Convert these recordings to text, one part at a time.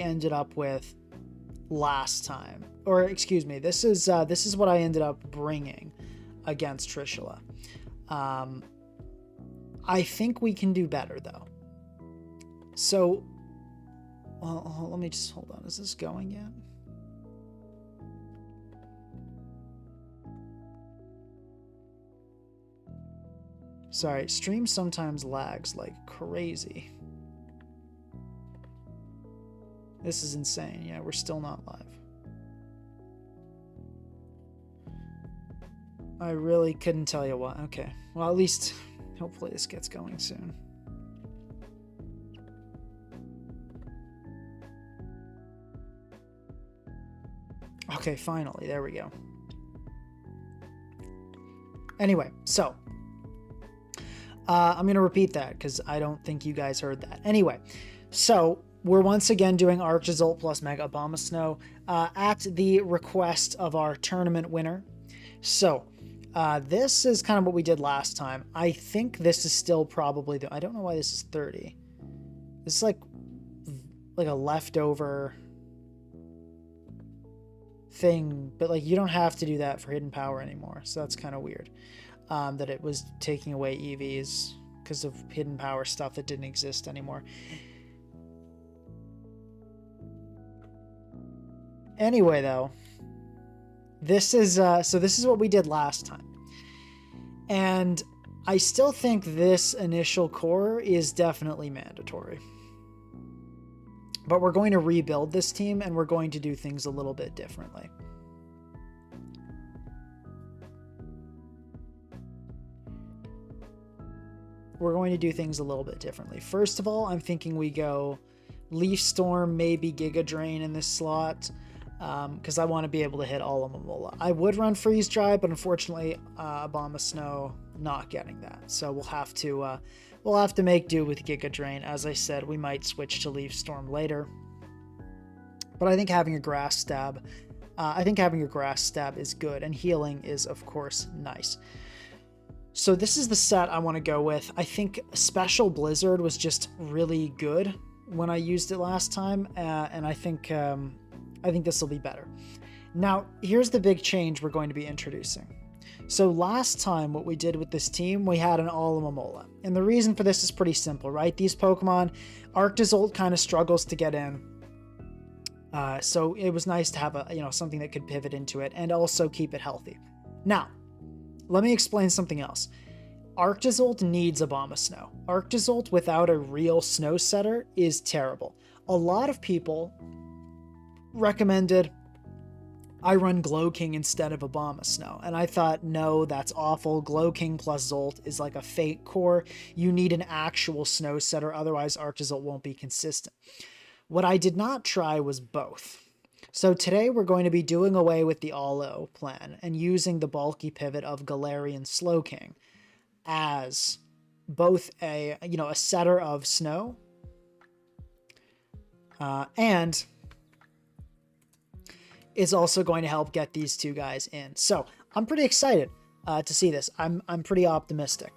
ended up with last time, or excuse me, this is what I ended up bringing against Trishula. I think we can do better though. So, well, let me just hold on. Is this going yet? Sorry, stream sometimes lags like crazy. This is insane. Yeah, we're still not live. I really couldn't tell you why. Okay. Well, at least hopefully this gets going soon. Okay, finally. There we go. Anyway, so I'm going to repeat that because I don't think you guys heard that. Anyway, so we're once again doing Arctozolt plus Mega Abomasnow at the request of our tournament winner. So this is kind of what we did last time. I think this is still probably I don't know why this is 30. This is like a leftover thing, but like you don't have to do that for hidden power anymore. So that's kind of weird that it was taking away EVs because of hidden power stuff that didn't exist anymore. Anyway, though, this is so this is what we did last time. And I still think this initial core is definitely mandatory. But we're going to rebuild this team and we're going to do things a little bit differently. We're going to do things a little bit differently. First of all, I'm thinking we go Leaf Storm, maybe Giga Drain in this slot. Because I want to be able to hit all of Alomomola. I would run Freeze Dry, but unfortunately, Abomasnow not getting that. So we'll have to make do with Giga Drain. As I said, we might switch to Leaf Storm later. But I think having a Grass Stab, is good, and healing is of course nice. So this is the set I want to go with. I think Special Blizzard was just really good when I used it last time, and I think this will be better. Now, here's the big change we're going to be introducing. So last time, what we did with this team, we had an Alomomola. And the reason for this is pretty simple, right? These Pokemon, Arctozolt kind of struggles to get in. So it was nice to have something that could pivot into it and also keep it healthy. Now, let me explain something else. Arctozolt needs Abomasnow. Arctozolt without a real snow setter is terrible. A lot of people recommended I run Glowking instead of Abomasnow, and I thought, no, that's awful. Glowking plus Zolt is like a fake core. You need an actual snow setter, otherwise Arctozolt won't be consistent. What I did not try was both. So today we're going to be doing away with the Alo plan and using the bulky pivot of Galarian Slowking as both a setter of snow and is also going to help get these two guys in. So I'm pretty excited to see this. I'm pretty optimistic.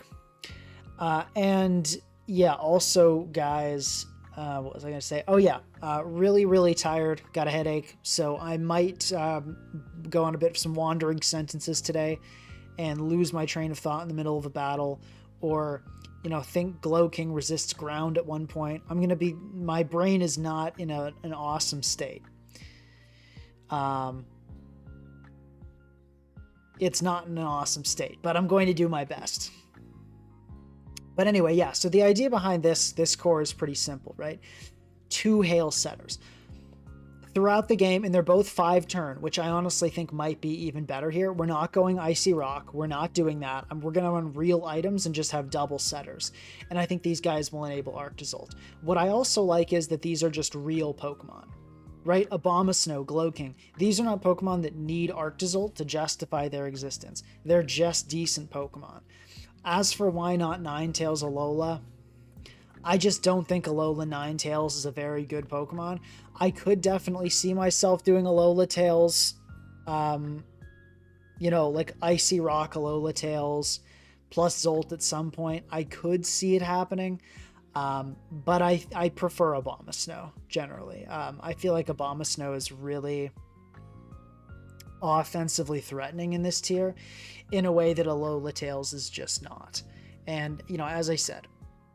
And yeah, also guys, what was I going to say? Oh yeah, really, really tired, got a headache. So I might go on a bit of some wandering sentences today and lose my train of thought in the middle of a battle, or think Glowking resists ground at one point. My brain is not in an awesome state. It's not in an awesome state, but I'm going to do my best. But anyway, yeah, so the idea behind this core is pretty simple, right? 2 Hail Setters. Throughout the game, and they're both 5-turn, which I honestly think might be even better here. We're not going Icy Rock. We're not doing that. We're going to run real items and just have double setters. And I think these guys will enable Arctozolt. What I also like is that these are just real Pokemon. Right? Abomasnow, Glowking. These are not Pokemon that need Arctozolt to justify their existence. They're just decent Pokemon. As for why not Ninetales Alola, I just don't think Alola Ninetales is a very good Pokemon. I could definitely see myself doing Alola Tails, like Icy Rock Alola Tails plus Zolt at some point. I could see it happening. But I prefer Abomasnow generally. I feel like Abomasnow is really offensively threatening in this tier in a way that Alola Tails is just not. And, you know, as I said,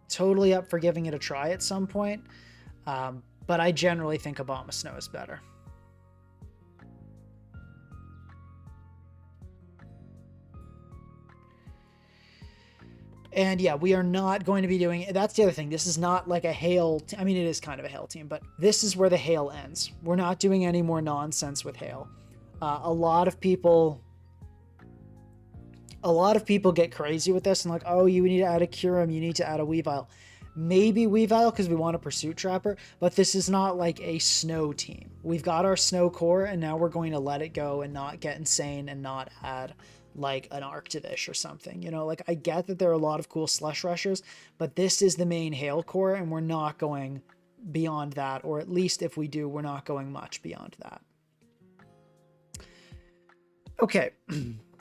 totally up for giving it a try at some point. But I generally think Abomasnow is better. And yeah, we are not going to be doing, that's the other thing. This is not like a hail. I mean, it is kind of a hail team, but this is where the hail ends. We're not doing any more nonsense with hail. A lot of people get crazy with this and like, oh, you need to add a Kyurem, you need to add a Weavile. Maybe Weavile because we want a Pursuit Trapper, but this is not like a snow team. We've got our snow core, and now we're going to let it go and not get insane and not add like an Arctovish or something. You know, like I get that there are a lot of cool Slush Rushers, but this is the main hail core, and we're not going beyond that, or at least if we do, we're not going much beyond that. Okay,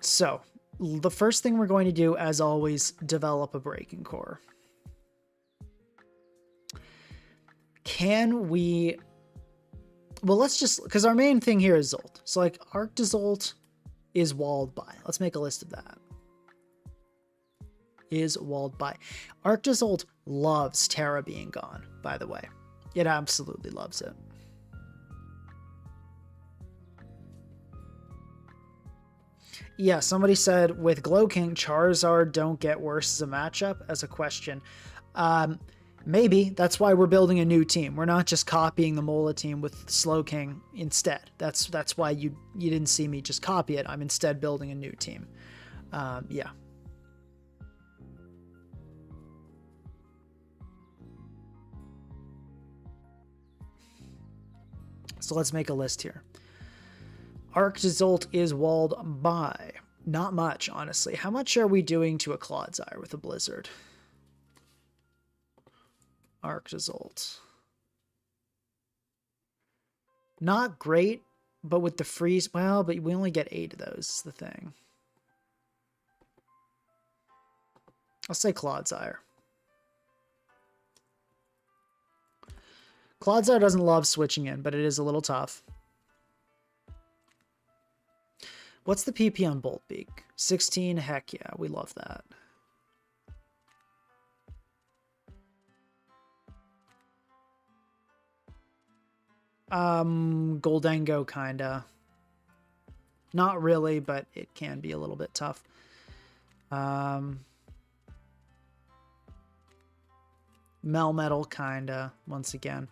so the first thing we're going to do, as always, develop a Breaking Core. Can we... Well, let's just... Because our main thing here is Zolt. So, like, Arctozolt is walled by. Let's make a list of that. Is walled by. Arctozolt loves Terra being gone, by the way. It absolutely loves it. Yeah, somebody said, with Glowking, Charizard don't get worse as a matchup, as a question. Maybe. That's why we're building a new team. We're not just copying the Mola team with Slowking instead. That's why you didn't see me just copy it. I'm instead building a new team. Yeah. So let's make a list here. Arctozolt is walled by. Not much, honestly. How much are we doing to a Clodsire with a Blizzard? Arctozolt. Not great, but with the freeze... Well, but we only get 8 of those, is the thing. I'll say Clodsire. Clodsire doesn't love switching in, but it is a little tough. What's the PP on Boltbeak? 16? Heck yeah, we love that. Goldengo, kinda. Not really, but it can be a little bit tough. Melmetal, kinda, once again.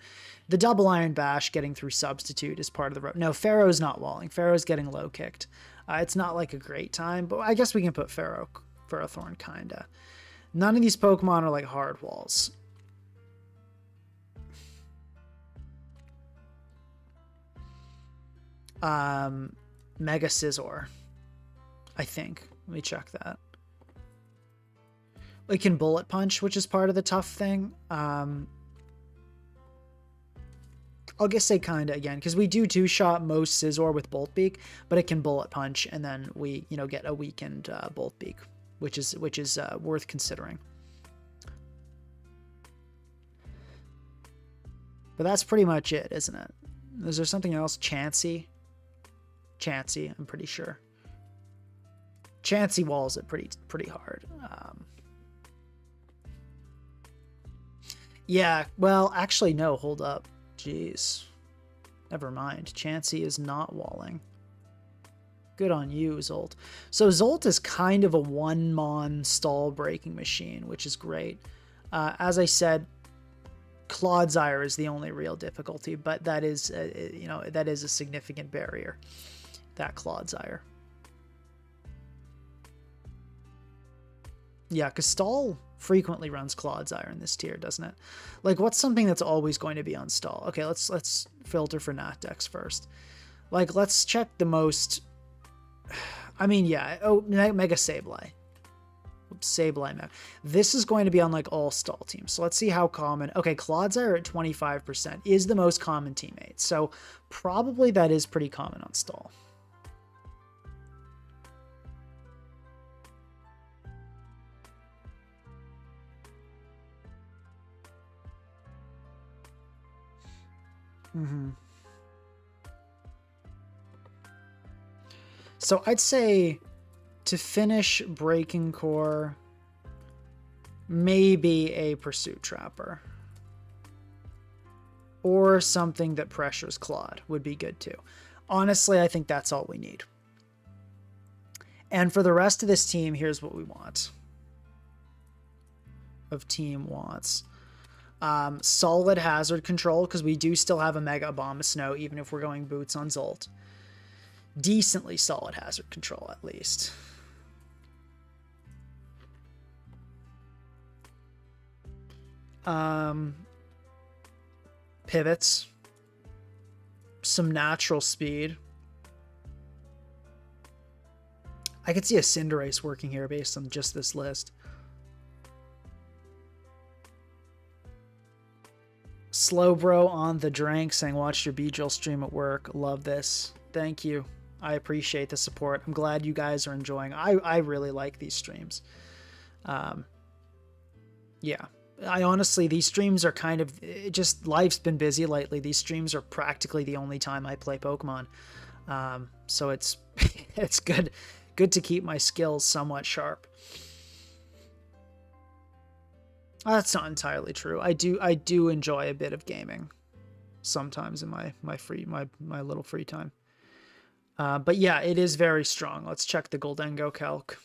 The double Iron Bash getting through Substitute is part of the road. No, Pharaoh's not walling. Pharaoh's getting low kicked. It's not like a great time, but I guess we can put Ferrothorn, kinda. None of these Pokemon are like hard walls. Mega Scizor, I think. Let me check that. It can Bullet Punch, which is part of the tough thing. I'll just say kinda again, because we do two-shot most Scizor with Bolt Beak, but it can Bullet Punch, and then we, you know, get a weakened Bolt Beak, which is worth considering. But that's pretty much it, isn't it? Is there something else? Chansey, I'm pretty sure. Chansey walls it pretty hard. Yeah, well, actually, no, hold up. Jeez. Never mind. Chansey is not walling. Good on you, Zolt. So Zolt is kind of a one-mon stall breaking machine, which is great. As I said, Clodsire is the only real difficulty, but that is, you know, that is a significant barrier, that Clodsire. Yeah, because Stall frequently runs Clodsire in this tier, doesn't it? Like, what's something that's always going to be on Stall? Okay, let's filter for Natdex first. Like, let's check the most... I mean, yeah. Oh, Mega Sableye. Oops, Sableye. This is going to be on, like, all Stall teams. So let's see how common... Okay, Clodsire at 25% is the most common teammate. So probably that is pretty common on Stall. So I'd say to finish Breaking Core, maybe a Pursuit Trapper. Or something that pressures Claude would be good too. Honestly, I think that's all we need. And for the rest of this team, here's what we want. Of team wants. Solid hazard control, because we do still have a Mega Abomasnow, even if we're going boots on Zolt. Decently solid hazard control, at least. Pivots. Some natural speed. I could see a Cinderace working here based on just this list. Slowbro on the Drank saying, watched your Beedrill stream at work. Love this. Thank you. I appreciate the support. I'm glad you guys are enjoying. I really like these streams. Yeah. I honestly, these streams are kind of, just life's been busy lately. These streams are practically the only time I play Pokemon. So it's it's good to keep my skills somewhat sharp. That's not entirely true. I do enjoy a bit of gaming sometimes in my little free time. But yeah, it is very strong. Let's check the Goldengo calc.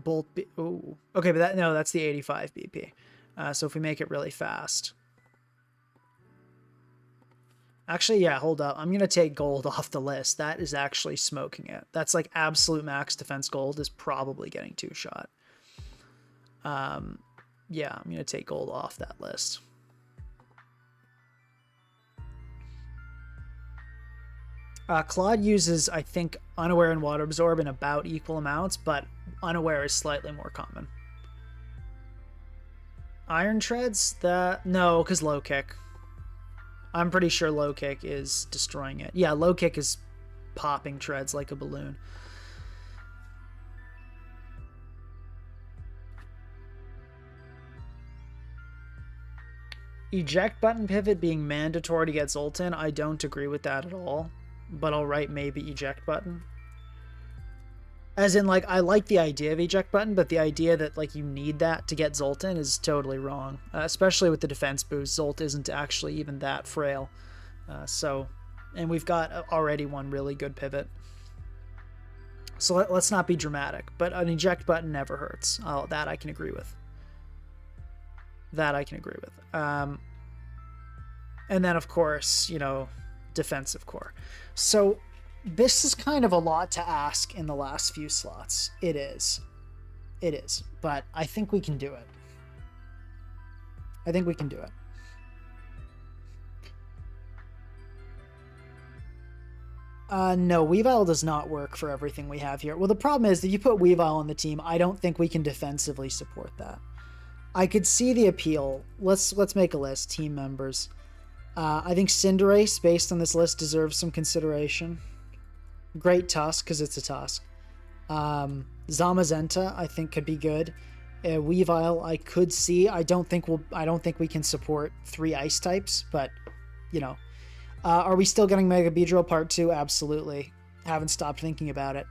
Bolt B. Ooh. Okay, but that's the 85 BP. So if we make it really fast. Actually, yeah, hold up. I'm going to take gold off the list. That is actually smoking it. That's like absolute max defense gold is probably getting 2-shot. Yeah, I'm going to take gold off that list. Claude uses, I think, Unaware and Water Absorb in about equal amounts, but Unaware is slightly more common. Iron Treads? No, because Low Kick. I'm pretty sure Low Kick is destroying it. Yeah, Low Kick is popping Treads like a balloon. Eject button pivot being mandatory to get Zoltan, I don't agree with that at all. But I'll write maybe eject button. As in, like, I like the idea of eject button, but the idea that, like, you need that to get Zoltan is totally wrong. Especially with the defense boost, Zolt isn't actually even that frail. And we've got already one really good pivot. So let's not be dramatic, but an eject button never hurts. Oh, that I can agree with. That I can agree with. And then, of course, you know, defensive core. So this is kind of a lot to ask in the last few slots. It is. It is. But I think we can do it. I think we can do it. No, Weavile does not work for everything we have here. Well, the problem is, if you put Weavile on the team, I don't think we can defensively support that. I could see the appeal. Let's make a list. Team members. I think Cinderace, based on this list, deserves some consideration. Great Tusk, because it's a Tusk. Zamazenta, I think, could be good. Weavile, I could see. I don't think we can support 3 ice types, but you know. Are we still getting Mega Beedrill Part 2? Absolutely. Haven't stopped thinking about it.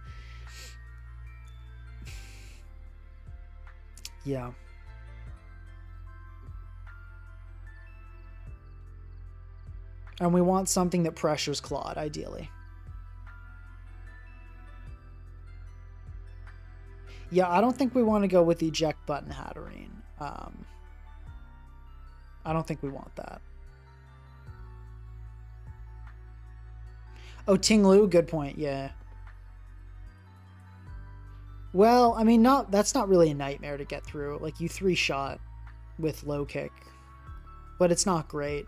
Yeah. And we want something that pressures Claude, ideally. Yeah, I don't think we want to go with the eject button Hatterene. I don't think we want that. Oh, Ting-Lu, good point, yeah. Well, I mean, that's not really a nightmare to get through. Like, you 3-shot with Low Kick. But it's not great.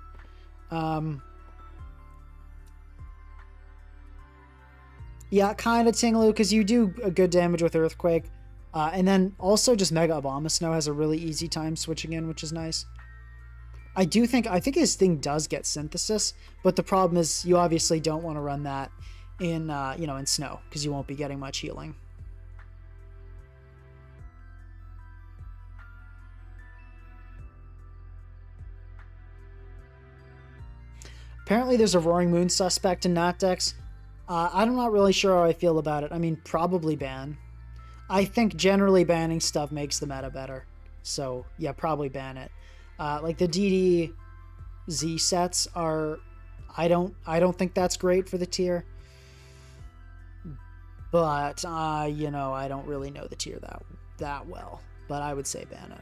Yeah, kind of Ting-Lu, because you do a good damage with Earthquake. And then also just Mega Abomasnow has a really easy time switching in, which is nice. I think his thing does get Synthesis, but the problem is you obviously don't want to run that in, in snow, because you won't be getting much healing. Apparently there's a Roaring Moon suspect in Nat decks. I'm not really sure how I feel about it. I mean, probably ban. I think generally banning stuff makes the meta better. So, yeah, probably ban it. Like the DDZ sets are... I don't think that's great for the tier. But, you know, I don't really know the tier that well. But I would say ban it.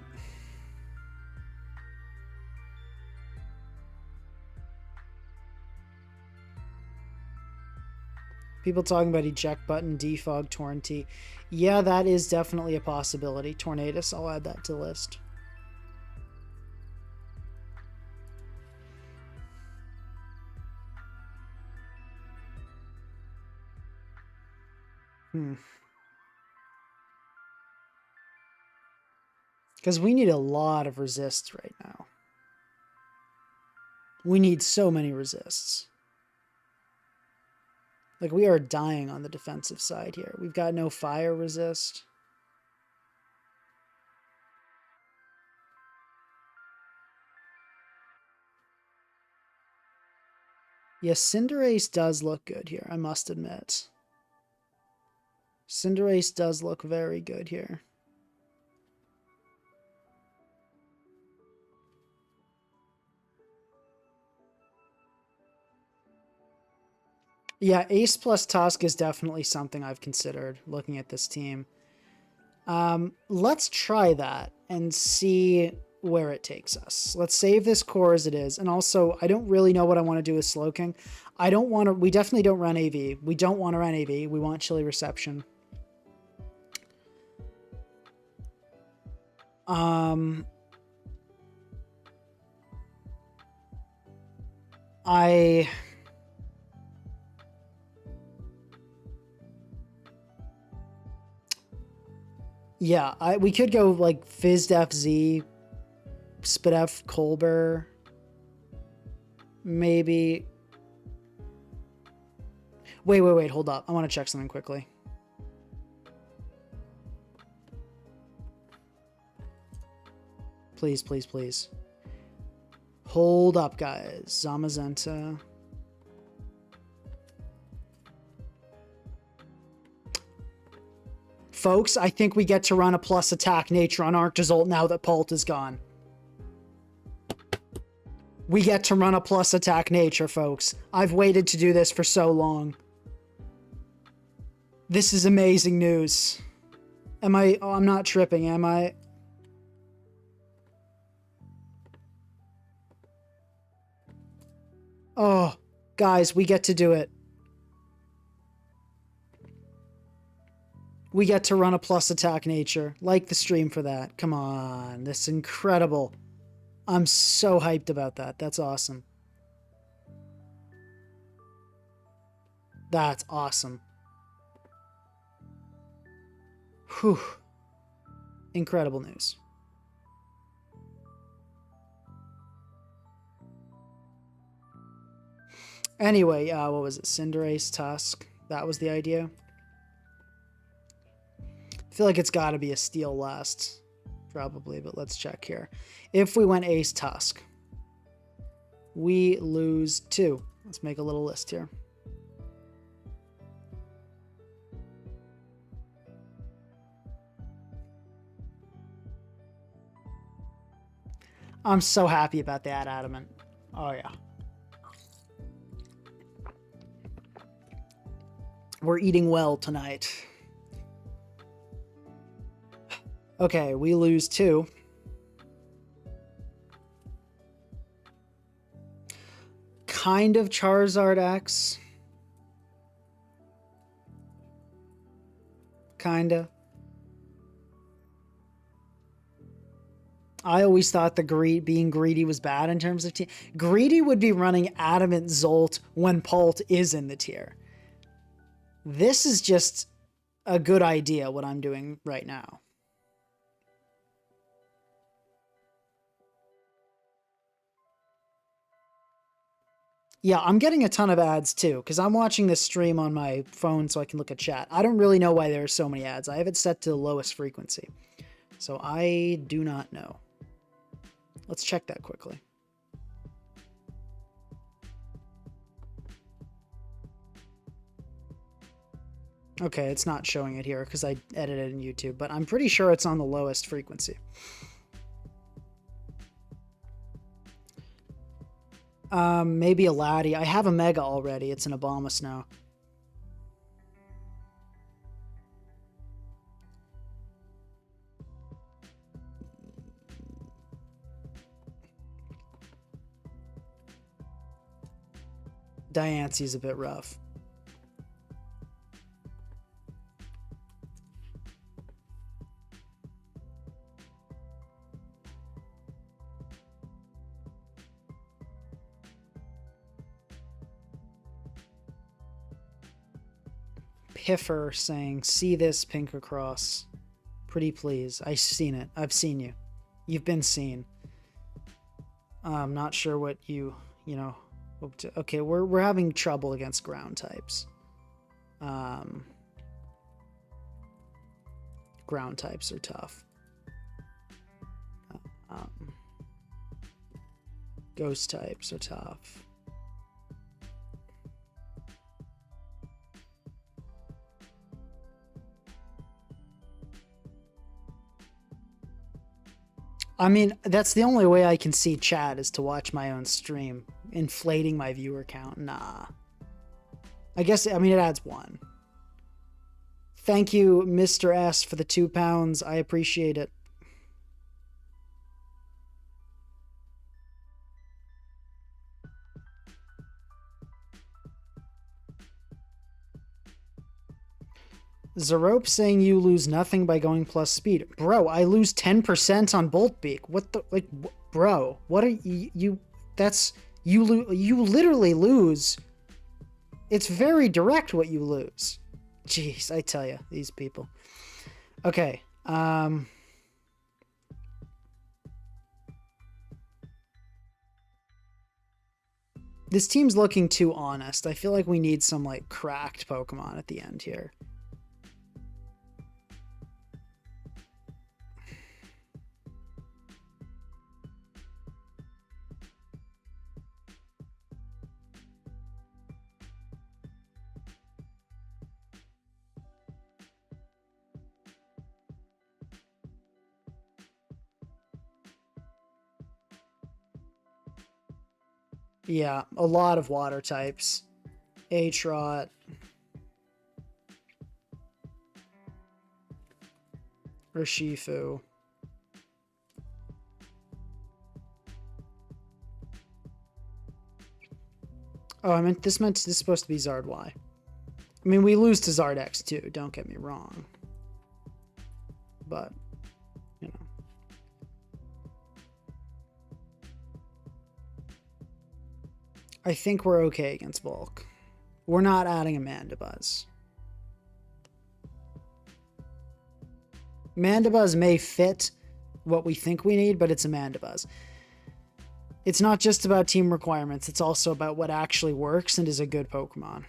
People talking about eject button, defog, Torrentee. Yeah, that is definitely a possibility. Tornadus, I'll add that to the list. Because we need a lot of resists right now. We need so many resists. Like, we are dying on the defensive side here. We've got no fire resist. Yes, Cinderace does look good here, I must admit. Cinderace does look very good here. Yeah, Ace plus Tusk is definitely something I've considered looking at this team. Let's try that and see where it takes us. Let's save this core as it is. And also, I don't really know what I want to do with Slowking. We definitely don't run AV. We don't want to run AV. We want Chilly Reception. Yeah, we could go like FizzDef Z, Spidef Colbur, maybe. Wait, hold up. I want to check something quickly. Please, please, please. Hold up, guys. Zamazenta. Folks, I think we get to run a plus attack nature on Arctozolt now that Pult is gone. We get to run a plus attack nature, folks. I've waited to do this for so long. This is amazing news. Am I... Oh, I'm not tripping, am I? Oh, guys, we get to do it. We get to run a plus attack nature. Like the stream for that. Come on. This is incredible. I'm so hyped about that. That's awesome. That's awesome. Whew. Incredible news. Anyway, what was it? Cinderace, Tusk. That was the idea. I feel like it's got to be a Steel last, probably, but let's check here. If we went Ace Tusk, we lose 2. Let's make a little list here. I'm so happy about that, Adamant. Oh, yeah. We're eating well tonight. Okay, we lose 2. Kind of Charizard X. Kinda. I always thought being greedy was bad in terms of team. Greedy would be running Adamant Zolt when Pult is in the tier. This is just a good idea, what I'm doing right now. Yeah, I'm getting a ton of ads too, because I'm watching this stream on my phone so I can look at chat. I don't really know why there are so many ads. I have it set to the lowest frequency. So I do not know. Let's check that quickly. Okay, it's not showing it here because I edited in YouTube, but I'm pretty sure it's on the lowest frequency. Maybe a Laddie. I have a Mega already. It's an Abomasnow. Diancie's a bit rough. Piffer saying, see this pink across. Pretty please. I've seen it. I've seen you. You've been seen. I'm not sure what you know. Okay, we're having trouble against ground types. Ground types are tough. Ghost types are tough. I mean, that's the only way I can see chat is to watch my own stream. Inflating my viewer count. Nah. I guess, I mean, it adds 1. Thank you, Mr. S, for the £2. I appreciate it. Zerope saying you lose nothing by going plus speed. Bro, I lose 10% on Boltbeak. What the, like, bro, what are you that's, you literally lose. It's very direct what you lose. Jeez, I tell you, these people. Okay, this team's looking too honest. I feel like we need some, like, cracked Pokemon at the end here. Yeah, a lot of water types. Atrot. Urshifu. Oh, this is supposed to be Zard Y. I mean, we lose to Zard X too, don't get me wrong. But, you know. I think we're okay against Bulk. We're not adding a Mandabuzz. Mandabuzz may fit what we think we need, but it's a Mandabuzz. It's not just about team requirements, it's also about what actually works and is a good Pokemon.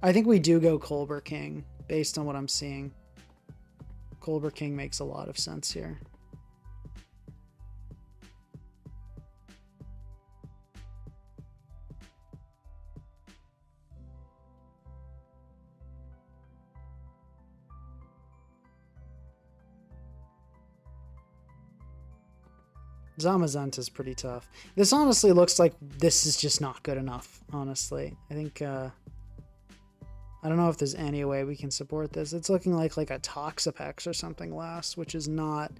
I think we do go Colbur King, based on what I'm seeing. Colbur King makes a lot of sense here. Zamazenta is pretty tough. This honestly looks like this is just not good enough, honestly. I think, I don't know if there's any way we can support this. It's looking like a Toxapex or something last, which is not,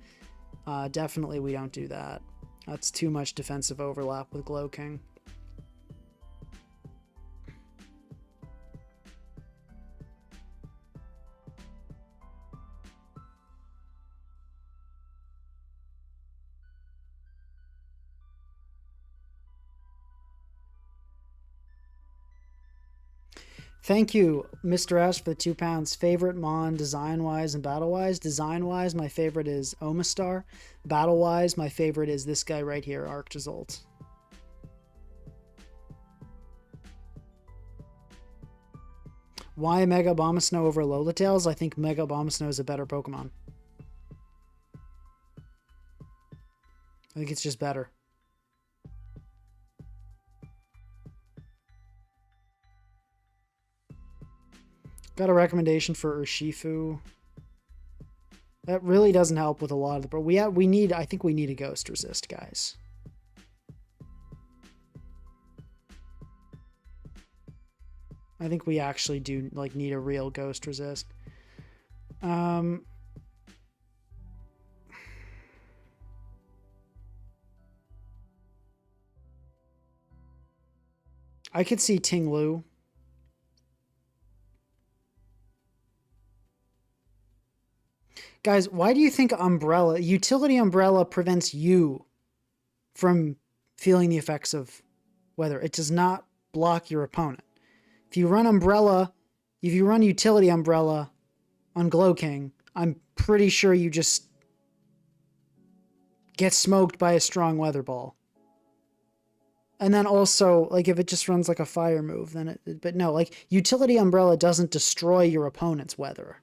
definitely we don't do that. That's too much defensive overlap with Glow King. Thank you, Mr. S, for the £2. Favorite Mon, design-wise and battle-wise? Design-wise, my favorite is Omastar. Battle-wise, my favorite is this guy right here, Arctozolt. Why Mega Abomasnow over Lolitails? I think Mega Abomasnow is a better Pokemon. I think it's just better. Got a recommendation for Urshifu. That really doesn't help with a lot of the... But we need... I think we need a Ghost Resist, guys. I think we actually do like need a real Ghost Resist. I could see Ting Lu. Guys, why do you think Utility Umbrella prevents you from feeling the effects of weather? It does not block your opponent. If you run Utility Umbrella on Glow King, I'm pretty sure you just get smoked by a strong Weather Ball. And then also, like, if it just runs like a fire move, then but no, like, Utility Umbrella doesn't destroy your opponent's weather.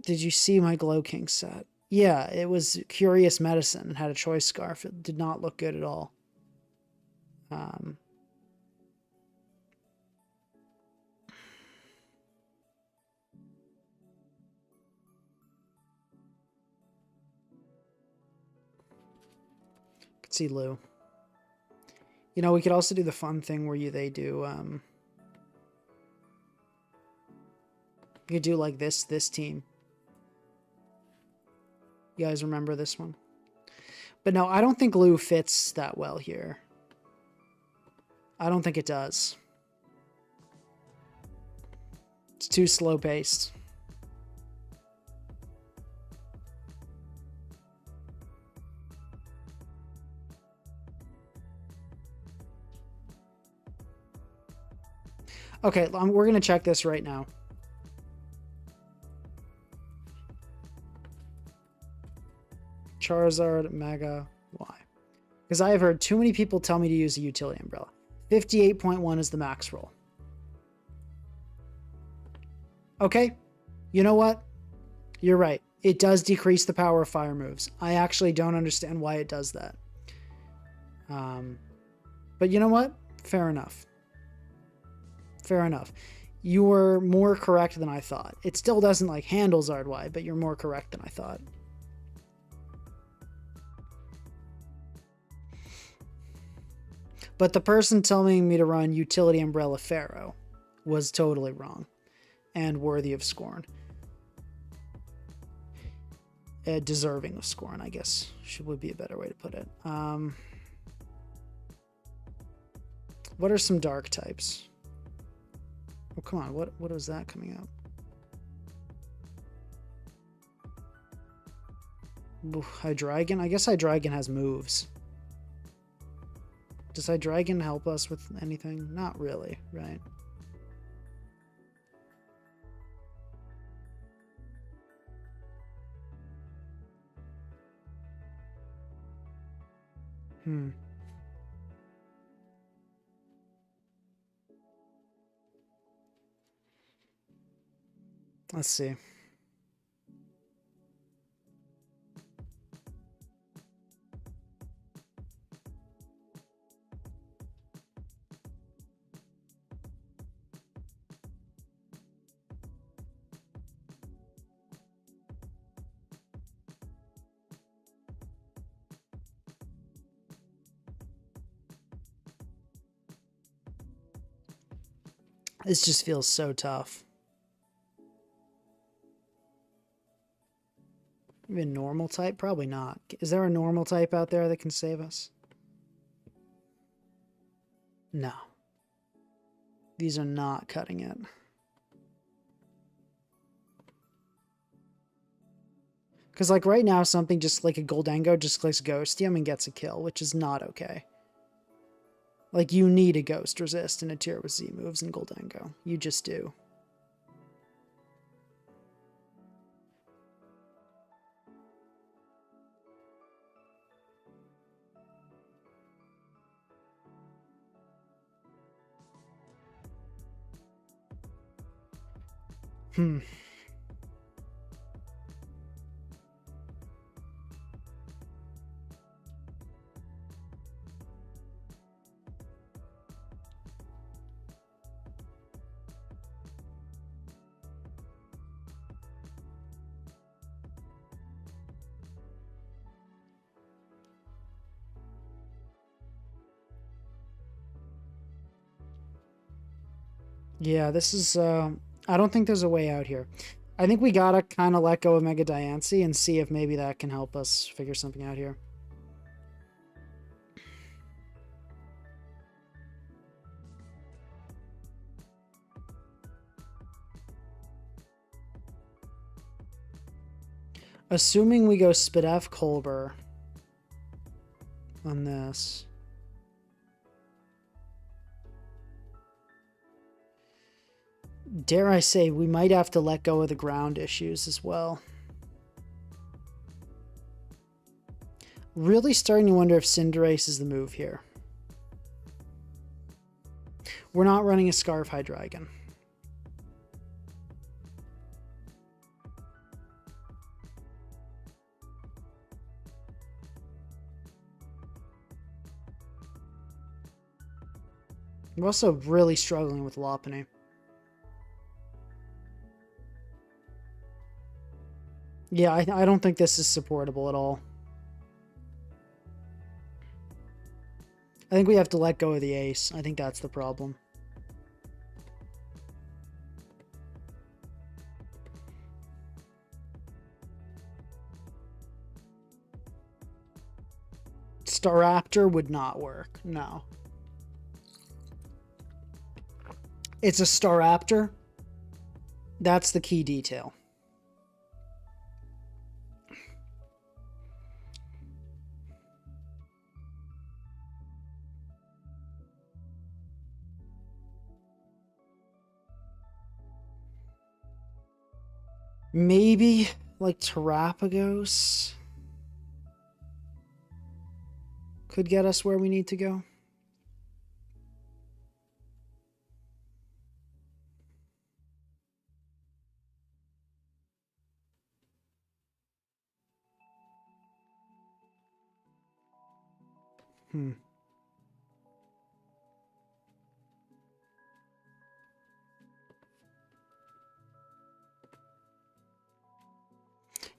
Did you see my Glow King set? Yeah, it was Curious Medicine and had a Choice Scarf. It did not look good at all. Could see Lou. You know, we could also do the fun thing where they do, you could do like this team. You guys remember this one? But no, I don't think Lou fits that well here. I don't think it does. It's too slow paced. Okay, we're going to check this right now. Charizard, Mega, Y. Because I have heard too many people tell me to use a Utility Umbrella. 58.1 is the max roll. Okay, you know what? You're right. It does decrease the power of fire moves. I actually don't understand why it does that. But you know what? Fair enough. Fair enough. You were more correct than I thought. It still doesn't like handle Zardwai, but you're more correct than I thought. But the person telling me to run Utility Umbrella Pharaoh was totally wrong and worthy of scorn. Deserving of scorn, I guess, would be a better way to put it. What are some dark types? Oh, come on. What is that coming out? Hydreigon? I guess Hydreigon has moves. Does Hydreigon help us with anything? Not really, right? Let's see. This just feels so tough. Even normal type? Probably not. Is there a normal type out there that can save us? No. These are not cutting it. Because like right now, something just like a Goldango just clicks Ghostium and gets a kill, which is not okay. Like, you need a Ghost Resist in a tier with Z moves in Goldango. You just do. Yeah, this is, I don't think there's a way out here. I think we gotta kind of let go of Mega Diancie and see if maybe that can help us figure something out here. Assuming we go Spadef Colbur on this. Dare I say, we might have to let go of the ground issues as well. Really starting to wonder if Cinderace is the move here. We're not running a Scarf Hydreigon. We're also really struggling with Lopunny. Yeah, I don't think this is supportable at all. I think we have to let go of the ace. I think that's the problem. Staraptor would not work. No. It's a Staraptor. That's the key detail. Maybe like Terapagos could get us where we need to go.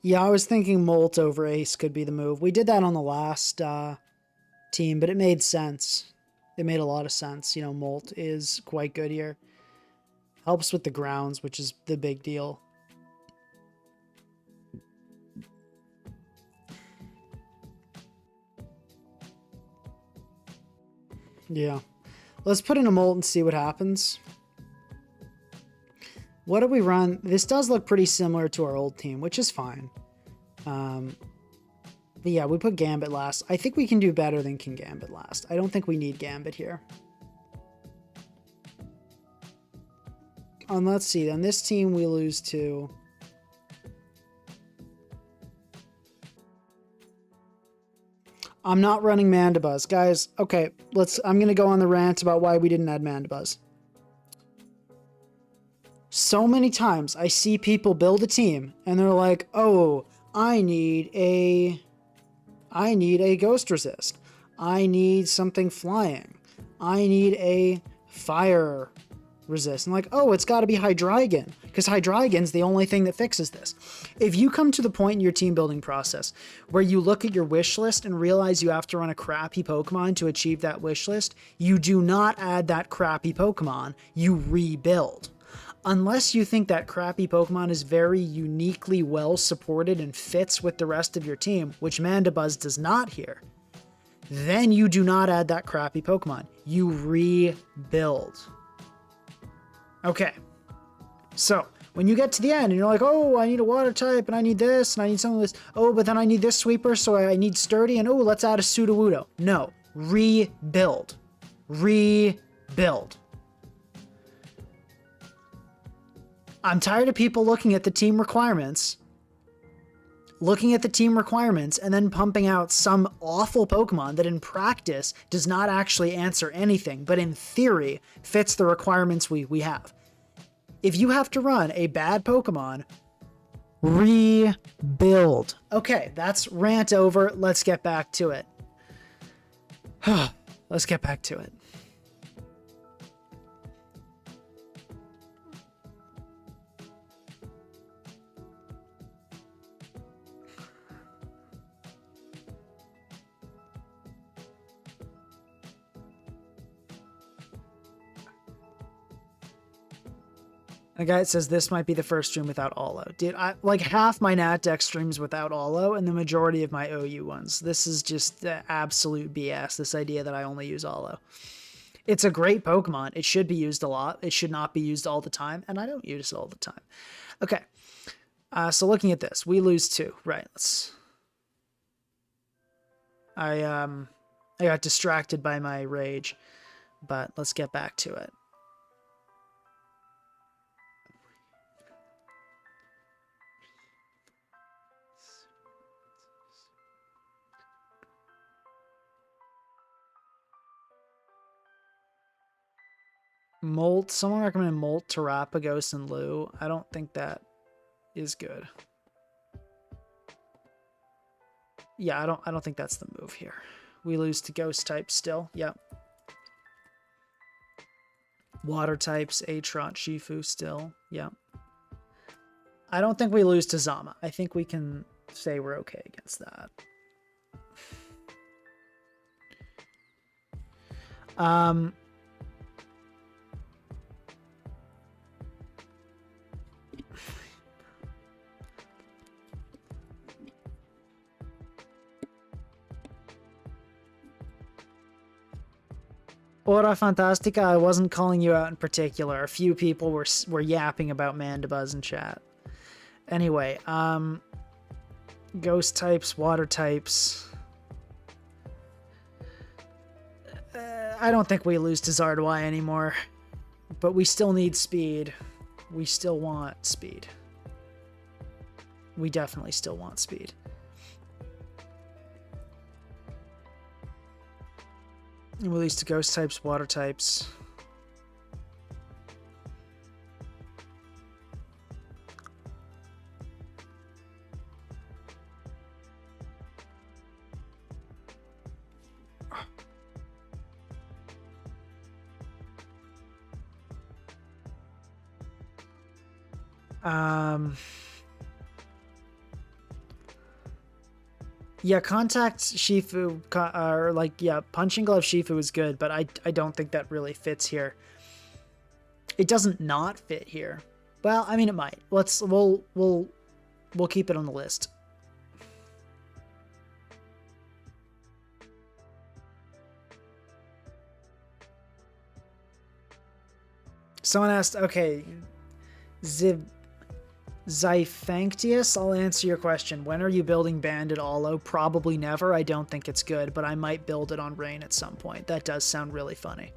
Yeah, I was thinking Molt over Ace could be the move. We did that on the last team, but it made sense. It made a lot of sense. You know, Molt is quite good here. Helps with the grounds, which is the big deal. Yeah. Let's put in a Molt and see what happens. What do we run? This does look pretty similar to our old team, which is fine. But yeah, we put Gambit last. I think we can do better than King Gambit last. I don't think we need Gambit here. Let's see. Then this team we lose to... I'm not running Mandabuzz. Guys, okay, I'm going to go on the rant about why we didn't add Mandabuzz. So many times I see people build a team and they're like, oh, I need a ghost resist. I need something flying. I need a fire resist. And like, oh, it's got to be Hydreigon, because Hydreigon's the only thing that fixes this. If you come to the point in your team building process where you look at your wish list and realize you have to run a crappy Pokemon to achieve that wish list, you do not add that crappy Pokemon, you rebuild. Unless you think that crappy Pokemon is very uniquely well supported and fits with the rest of your team, which Mandabuzz does not here, then you do not add that crappy Pokemon. You rebuild. Okay. So, when you get to the end and you're like, oh, I need a water type and I need this and I need some of this. Oh, but then I need this sweeper, so I need sturdy, and oh, let's add a Sudowoodo. No. Rebuild. Rebuild. I'm tired of people looking at the team requirements and then pumping out some awful Pokemon that in practice does not actually answer anything, but in theory fits the requirements we have. If you have to run a bad Pokemon, rebuild. Okay, that's rant over. Let's get back to it. Let's get back to it. A guy says this might be the first stream without Olo. Dude, like half my Nat Deck streams without Olo and the majority of my OU ones. This is just absolute BS, this idea that I only use Olo. It's a great Pokemon. It should be used a lot. It should not be used all the time, and I don't use it all the time. Okay, so looking at this, we lose 2. Right, let's... I got distracted by my rage, but let's get back to it. Molt. Someone recommended Molt, Terapagos, and Lou. I don't think that is good. Yeah, I don't think that's the move here. We lose to Ghost type still. Yep. Water types, Atrot, Shifu still. Yep. I don't think we lose to Zama. I think we can say we're okay against that. Ora Fantastica, I wasn't calling you out in particular. A few people were yapping about Mandabuzz in chat. Anyway, ghost types, water types. I don't think we lose to Zardwai anymore, but we still need speed. We still want speed. We definitely still want speed. We lose to ghost types, water types. Yeah, Contact Shifu, or like, yeah, Punching Glove Shifu is good, but I don't think that really fits here. It doesn't not fit here. Well, I mean, it might. We'll keep it on the list. Someone asked, okay, Zyphanctius, I'll answer your question. When are you building Bandit Olo? Probably never. I don't think it's good, but I might build it on Rain at some point. That does sound really funny.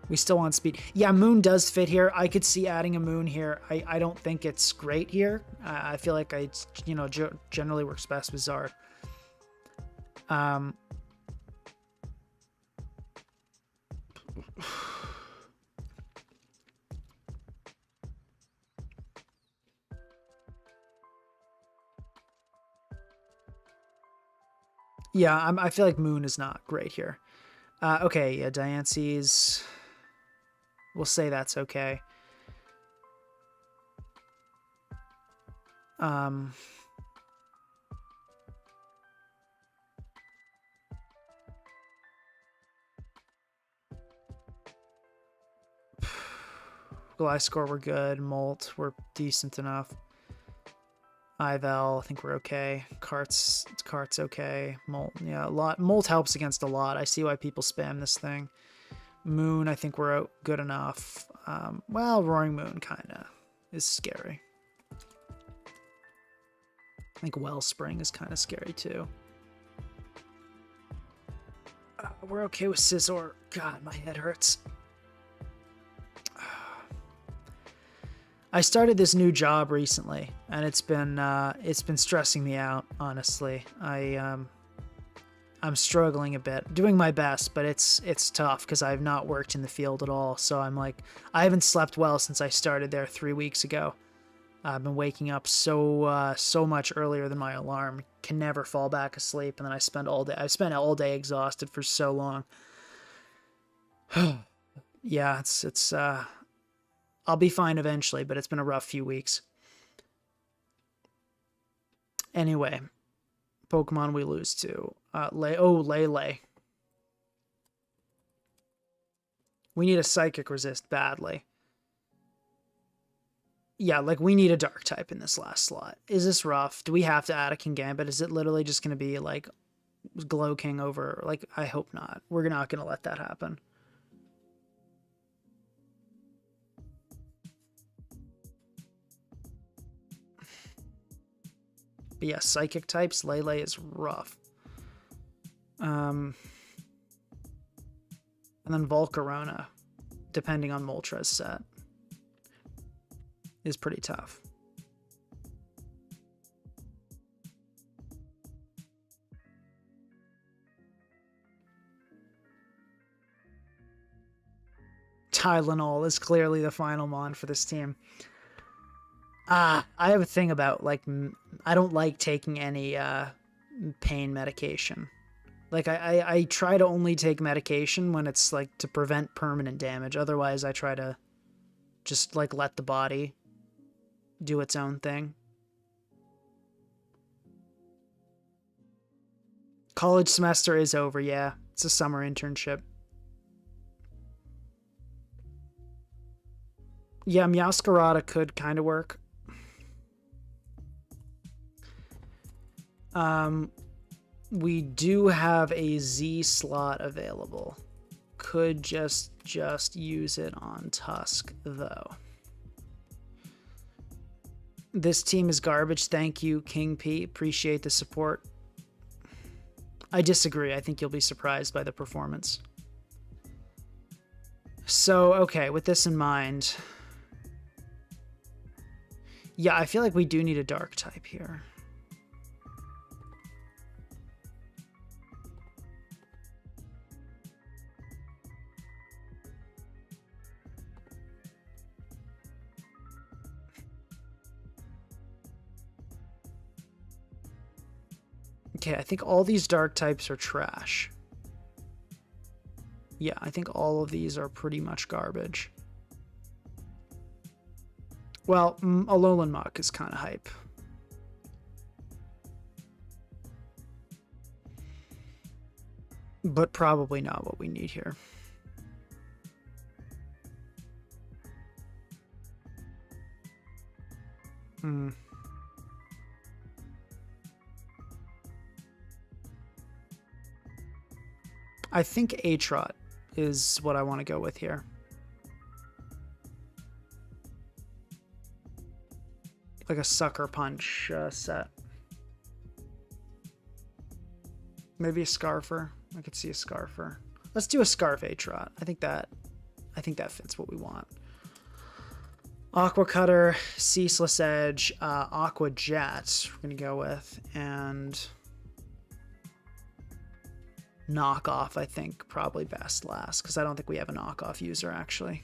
We still want speed. Yeah, Moon does fit here. I could see adding a Moon here. I don't think it's great here. I feel like generally works best with Zard. Yeah, I feel like Moon is not great here. Okay, yeah, Diance's... We'll say that's okay. Gliscor, we're good. Molt, we're decent enough. Ivel, I think we're okay. Cart's okay. Molt, yeah, a lot. Molt helps against a lot. I see why people spam this thing. Moon, I think we're good enough. Well, Roaring Moon kind of is scary. I think Wellspring is kind of scary too. We're okay with Scizor. God, my head hurts. I started this new job recently, and it's been stressing me out. Honestly, I'm struggling a bit, doing my best, but it's tough because I've not worked in the field at all. So I'm like, I haven't slept well since I started there 3 weeks ago. I've been waking up so much earlier than my alarm. Can never fall back asleep, and then I spent all day exhausted for so long. Yeah, it's I'll be fine eventually, but it's been a rough few weeks. Anyway, Pokemon we lose to. Lele. We need a Psychic Resist badly. Yeah, like we need a Dark type in this last slot. Is this rough? Do we have to add a Kingambit? Is it literally just going to be like Glow King over? Like, I hope not. We're not going to let that happen. But yeah, Psychic types, Lele is rough. And then Volcarona, depending on Moltres set, is pretty tough. Tylenol is clearly the final mon for this team. I have a thing about, like, I don't like taking any pain medication. Like, I try to only take medication when it's, like, to prevent permanent damage. Otherwise, I try to just, like, let the body do its own thing. College semester is over, yeah. It's a summer internship. Yeah, Meowscarada could kind of work. We do have a Z slot available. Could just use it on Tusk, though. This team is garbage. Thank you, King P. Appreciate the support. I disagree. I think you'll be surprised by the performance. So, okay, with this in mind... Yeah, I feel like we do need a Dark type here. Okay, I think all these Dark types are trash. Yeah, I think all of these are pretty much garbage. Well, Alolan Muck is kind of hype. But probably not what we need here. I think Aatrot is what I want to go with here. Like a Sucker Punch set. Maybe a Scarfer. I could see a Scarfer. Let's do a Scarf Aatrot. I think that fits what we want. Aqua Cutter, Ceaseless Edge, Aqua Jet we're gonna go with, and Knockoff, I think, probably best last, because I don't think we have a knockoff user, actually.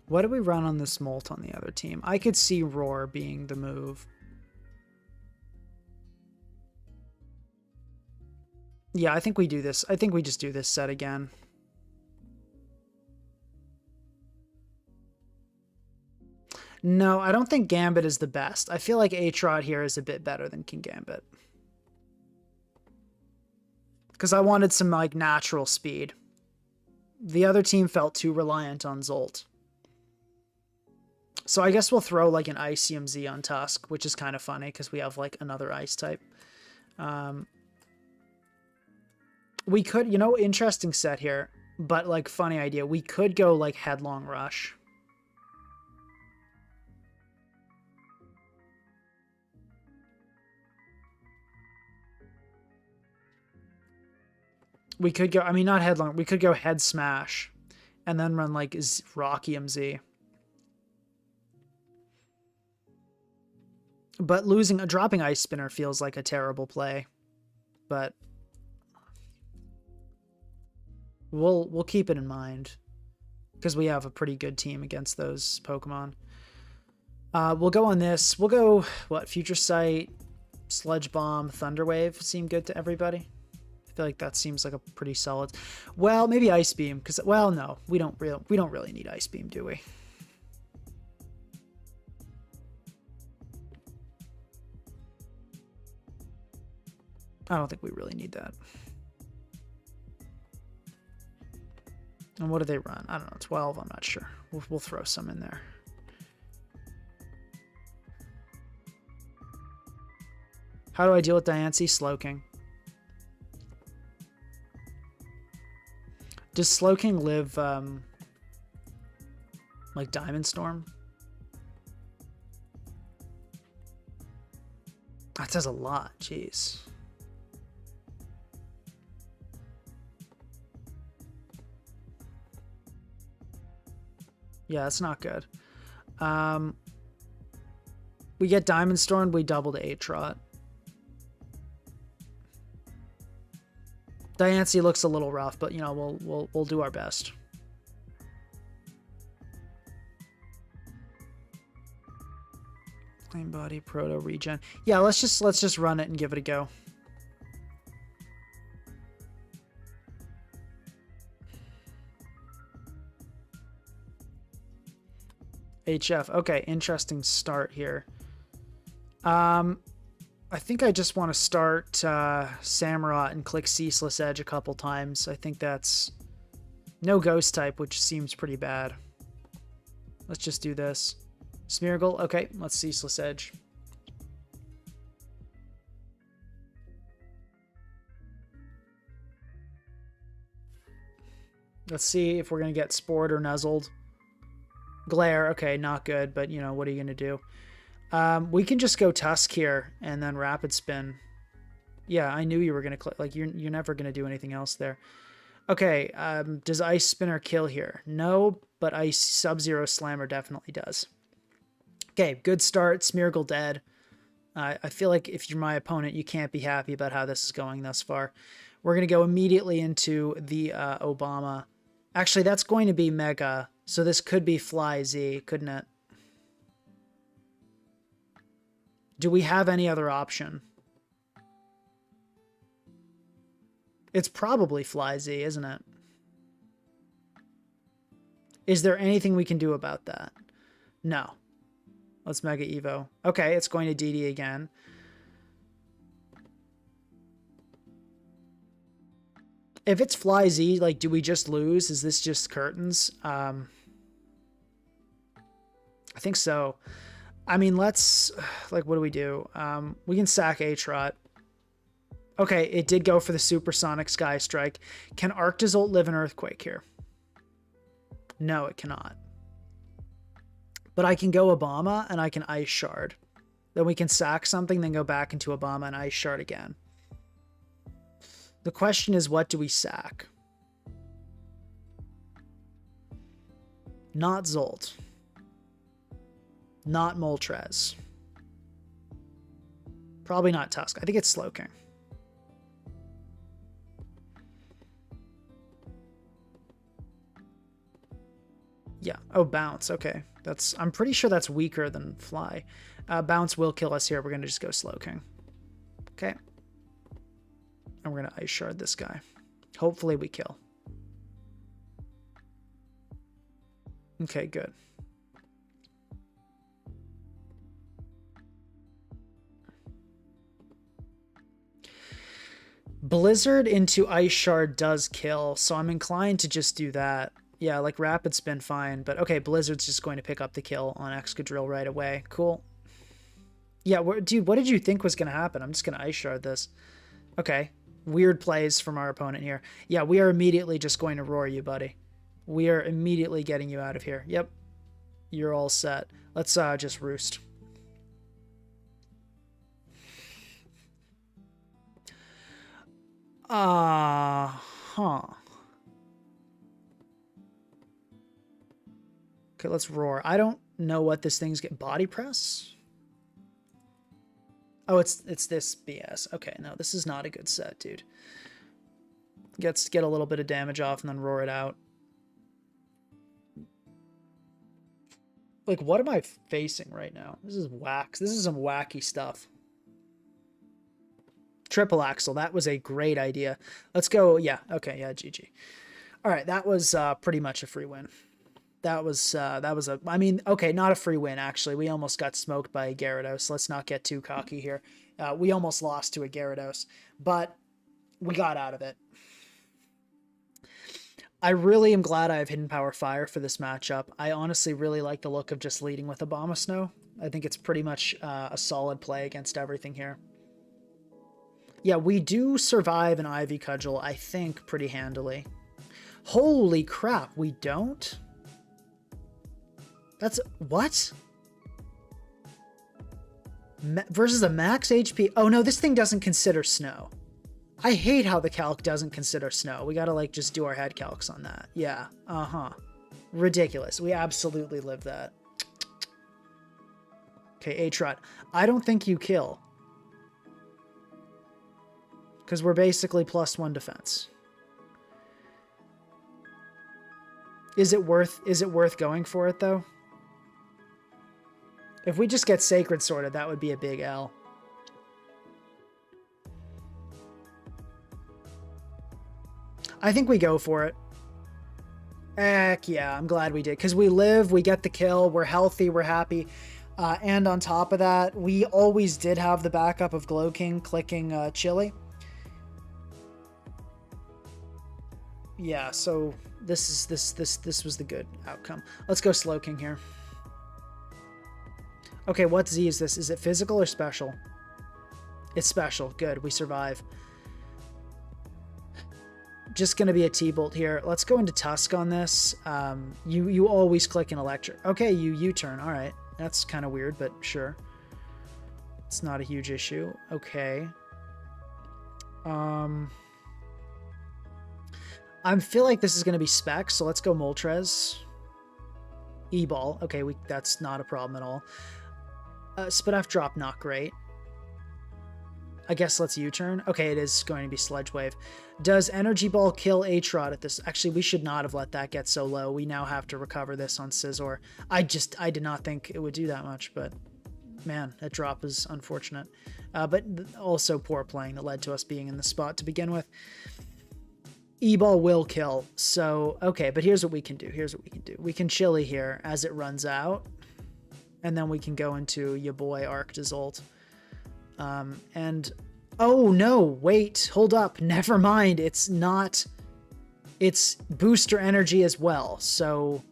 What do we run on this Molt on the other team? I could see Roar being the move. Yeah, I think we do this. I think we just do this set again. No, I don't think Gambit is the best. I feel like Aatrot here is a bit better than Kingambit. Because I wanted some, like, natural speed. The other team felt too reliant on Zolt. So I guess we'll throw, like, an Icium Z on Tusk, which is kind of funny because we have, like, another ice type. We could, you know, interesting set here, but, like, funny idea. We could go, like, Headlong Rush. We could go, I mean, not Headlong, we could go Head Smash and then run, like, Rockium Z. But dropping Ice Spinner feels like a terrible play. But we'll keep it in mind because we have a pretty good team against those Pokemon. We'll go on this. We'll go, what, Future Sight, Sludge Bomb, Thunder Wave seem good to everybody? I feel like that seems like a pretty solid. Well, maybe Ice Beam, because, well, no, we don't really need Ice Beam, do we? I don't think we really need that. And what do they run? I don't know, 12? I'm not sure. We'll throw some in there. How do I deal with Diancie? Slowking. Does Slowking live like Diamond Storm? That says a lot. Jeez. Yeah, that's not good. We get Diamond Storm, we double to 8-trot. Diancie looks a little rough, but you know, we'll do our best. Clean body, proto regen. Yeah, let's just run it and give it a go. HF. Okay, interesting start here. I think I just want to start Samurott and click Ceaseless Edge a couple times. I think that's no ghost type, which seems pretty bad. Let's just do this. Smeargle. Okay, let's Ceaseless Edge. Let's see if we're going to get Spored or Nuzzled. Glare. Okay, not good, but you know, what are you going to do? We can just go Tusk here and then Rapid Spin. Yeah, I knew you were going to click. Like, you're never going to do anything else there. Okay, does Ice Spinner kill here? No, but Ice Sub-Zero Slammer definitely does. Okay, good start. Smeargle dead. I feel like if you're my opponent, you can't be happy about how this is going thus far. We're going to go immediately into the Obama. Actually, that's going to be Mega, so this could be Fly Z, couldn't it? Do we have any other option? It's probably Fly Z, isn't it? Is there anything we can do about that? No. Let's Mega Evo. Okay, it's going to DD again. If it's Fly Z, like, do we just lose? Is this just curtains? I think so. I mean, let's, like, what do we do? We can sack A-Trot. Okay, it did go for the Supersonic Sky Strike. Can Arctozolt live an Earthquake here? No, it cannot. But I can go Obama, and I can Ice Shard. Then we can sack something, then go back into Obama and Ice Shard again. The question is, what do we sack? Not Zolt. Not Moltres. Probably not Tusk. I think it's Slowking. Yeah. Oh, Bounce. Okay. I'm pretty sure that's weaker than Fly. Bounce will kill us here. We're going to just go Slowking. Okay. And we're going to Ice Shard this guy. Hopefully we kill. Okay, good. Blizzard into Ice Shard does kill, so I'm inclined to just do that. Yeah, like Rapid Spin, fine. But okay, Blizzard's just going to pick up the kill on Excadrill right away. Cool. Yeah, dude, what did you think was going to happen? I'm just going to Ice Shard this. Okay. Weird plays from our opponent here. Yeah, we are immediately just going to roar you, buddy. We are immediately getting you out of here. Yep. You're all set. Let's just roost. Huh. Okay, let's roar. I don't know what this thing's get. Body press? Oh, it's this BS. Okay, no, this is not a good set, dude. Get a little bit of damage off and then roar it out. Like, what am I facing right now? This is wax. This is some wacky stuff. Triple Axle. That was a great idea. Let's go. Yeah. Okay. Yeah. GG. All right. That was pretty much a free win. That was I mean, okay, not a free win, actually. We almost got smoked by Gyarados. Let's not get too cocky here. We almost lost to a Gyarados, but we got out of it. I really am glad I have Hidden Power Fire for this matchup. I honestly really like the look of just leading with Abomasnow. I think it's pretty much a solid play against everything here. Yeah, we do survive an Ivy Cudgel, I think, pretty handily. Holy crap, we don't? That's... what? Versus a max HP... oh no, this thing doesn't consider snow. I hate how the calc doesn't consider snow. We gotta, like, just do our head calcs on that. Yeah, ridiculous. We absolutely live that. Okay, A-Trot. I don't think you kill. Because we're basically +1 defense. Is it worth going for it, though? If we just get Sacred Sorted, that would be a big L. I think we go for it. Heck yeah, I'm glad we did. Because we live, we get the kill, we're healthy, we're happy. And on top of that, we always did have the backup of Glowking clicking Chili. Yeah, so this was the good outcome. Let's go Slowking here. Okay, what Z is this? Is it physical or special? It's special. Good, we survive. Just gonna be a T-Bolt here. Let's go into Tusk on this. You always click an Electric. Okay, you U-turn. All right, that's kind of weird, but sure. It's not a huge issue. Okay. I feel like this is going to be Specs, so let's go Moltres. E-Ball. Okay, that's not a problem at all. Spit-Off Drop, not great. I guess let's U-turn. Okay, it is going to be Sludge Wave. Does Energy Ball kill Aatrod at this? Actually, we should not have let that get so low. We now have to recover this on Scizor. I did not think it would do that much, but man, that drop is unfortunate. But also poor playing that led to us being in the spot to begin with. E-Ball will kill. So, okay, but here's what we can do. We can Chili here as it runs out. And then we can go into your boy Arctozolt. And... oh, no, wait, hold up. Never mind. It's not... it's booster energy as well. So...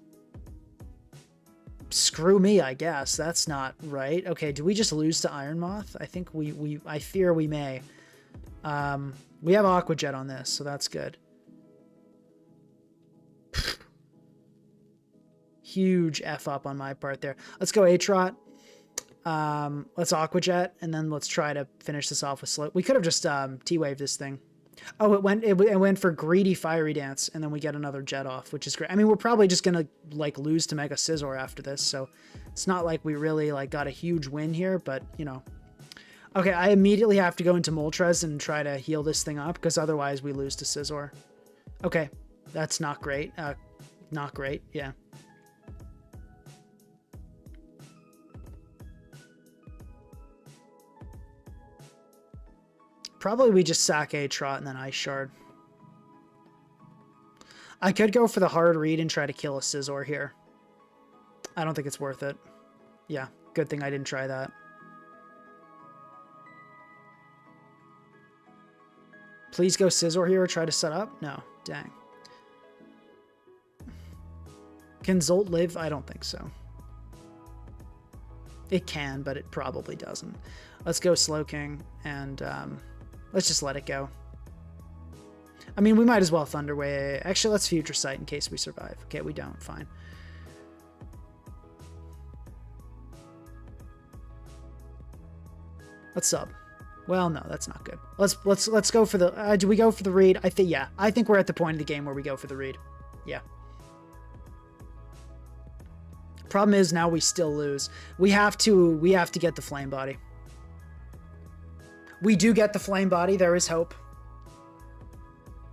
screw me, I guess. That's not right. Okay, do we just lose to Iron Moth? I think I fear we may. We have Aqua Jet on this, so that's good. Huge F up on my part there. Let's go Aatrot. Let's Aqua Jet, and then let's try to finish this off with Slow. We could have just T-Wave this thing. Oh, it went for Greedy Fiery Dance, and then we get another Jet off, which is great. I mean, we're probably just gonna like lose to Mega Scizor after this, so it's not like we really like got a huge win here, but you know. Okay, I immediately have to go into Moltres and try to heal this thing up, because otherwise we lose to Scizor. Okay, that's not great. Not great, yeah. Probably we just sack Aatrot and then Ice Shard. I could go for the hard read and try to kill a Scizor here. I don't think it's worth it. Yeah, good thing I didn't try that. Please go Scizor here or try to set up? No, dang. Can Zolt live? I don't think so. It can, but it probably doesn't. Let's go Slowking and... let's just let it go. I mean, we might as well Thunder Wave. Actually, let's Future Sight in case we survive. Okay, we don't. Fine. Let's sub. Well, no, that's not good. Let's go for the... do we go for the read? Yeah. I think we're at the point of the game where we go for the read. Yeah. Problem is now we still lose. We have to get the Flame Body. We do get the Flame Body. There is hope.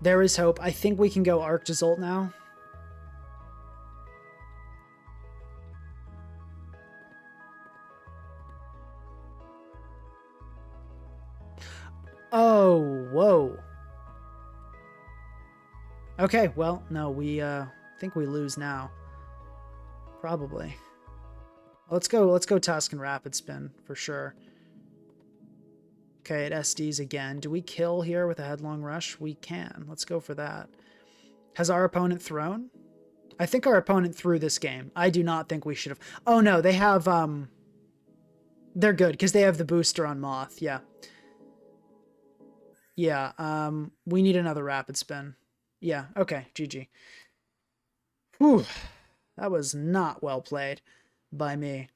There is hope. I think we can go Arctozolt now. Oh, whoa. Okay, well, no, we think we lose now. Probably. Let's go Tusk and Rapid Spin for sure. Okay, it SDs again. Do we kill here with a Headlong Rush? We can. Let's go for that. Has our opponent thrown? I think our opponent threw this game. I do not think we should have. Oh, no, they have... They're good, because they have the booster on Moth. Yeah. Yeah, we need another Rapid Spin. Yeah, okay, GG. Whew. That was not well played by me.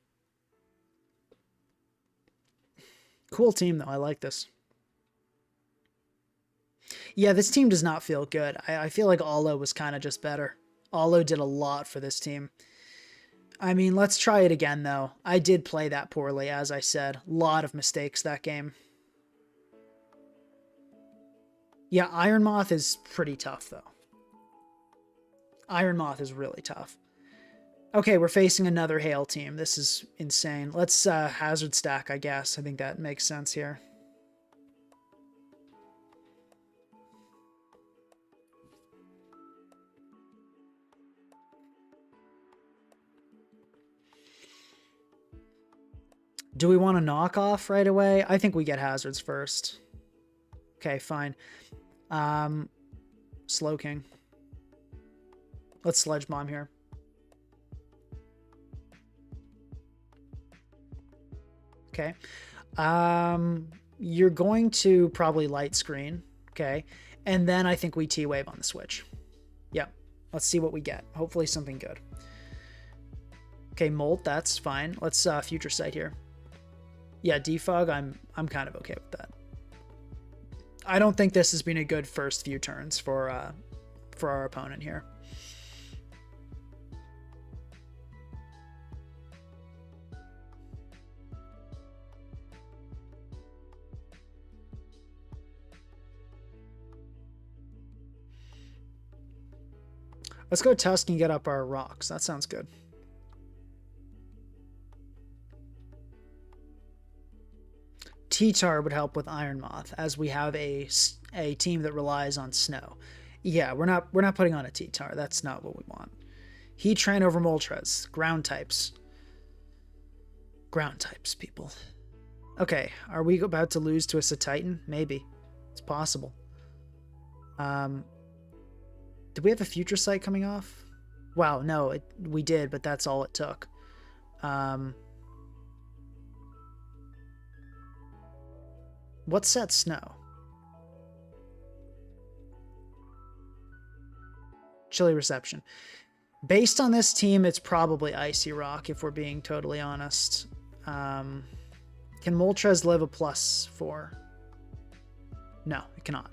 Cool team, though. I like this. Yeah, this team does not feel good. I feel like Olo was kind of just better. Olo did a lot for this team. I mean, let's try it again, though. I did play that poorly, as I said. A lot of mistakes that game. Yeah, Iron Moth is pretty tough, though. Iron Moth is really tough. Okay, we're facing another Hail team. This is insane. Let's hazard stack, I guess. I think that makes sense here. Do we want to knock off right away? I think we get hazards first. Okay, fine. Slow King. Let's Sledge Bomb here. Okay. You're going to probably Light Screen. Okay. And then I think we T-Wave on the switch. Yeah. Let's see what we get. Hopefully something good. Okay, Molt, that's fine. Let's Future Sight here. Yeah, Defog, I'm kind of okay with that. I don't think this has been a good first few turns for our opponent here. Let's go Tusk and get up our rocks. That sounds good. T-Tar would help with Iron Moth, as we have a team that relies on snow. Yeah, we're not putting on a T-Tar. That's not what we want. Heat Train over Moltres. Ground types. Ground types, people. Okay, are we about to lose to a Titan? Maybe. It's possible. Did we have a Future Sight coming off? Wow, no, we did, but that's all it took. What set Snow? Chilly Reception. Based on this team, it's probably Icy Rock, if we're being totally honest. Can Moltres live a +4? No, it cannot.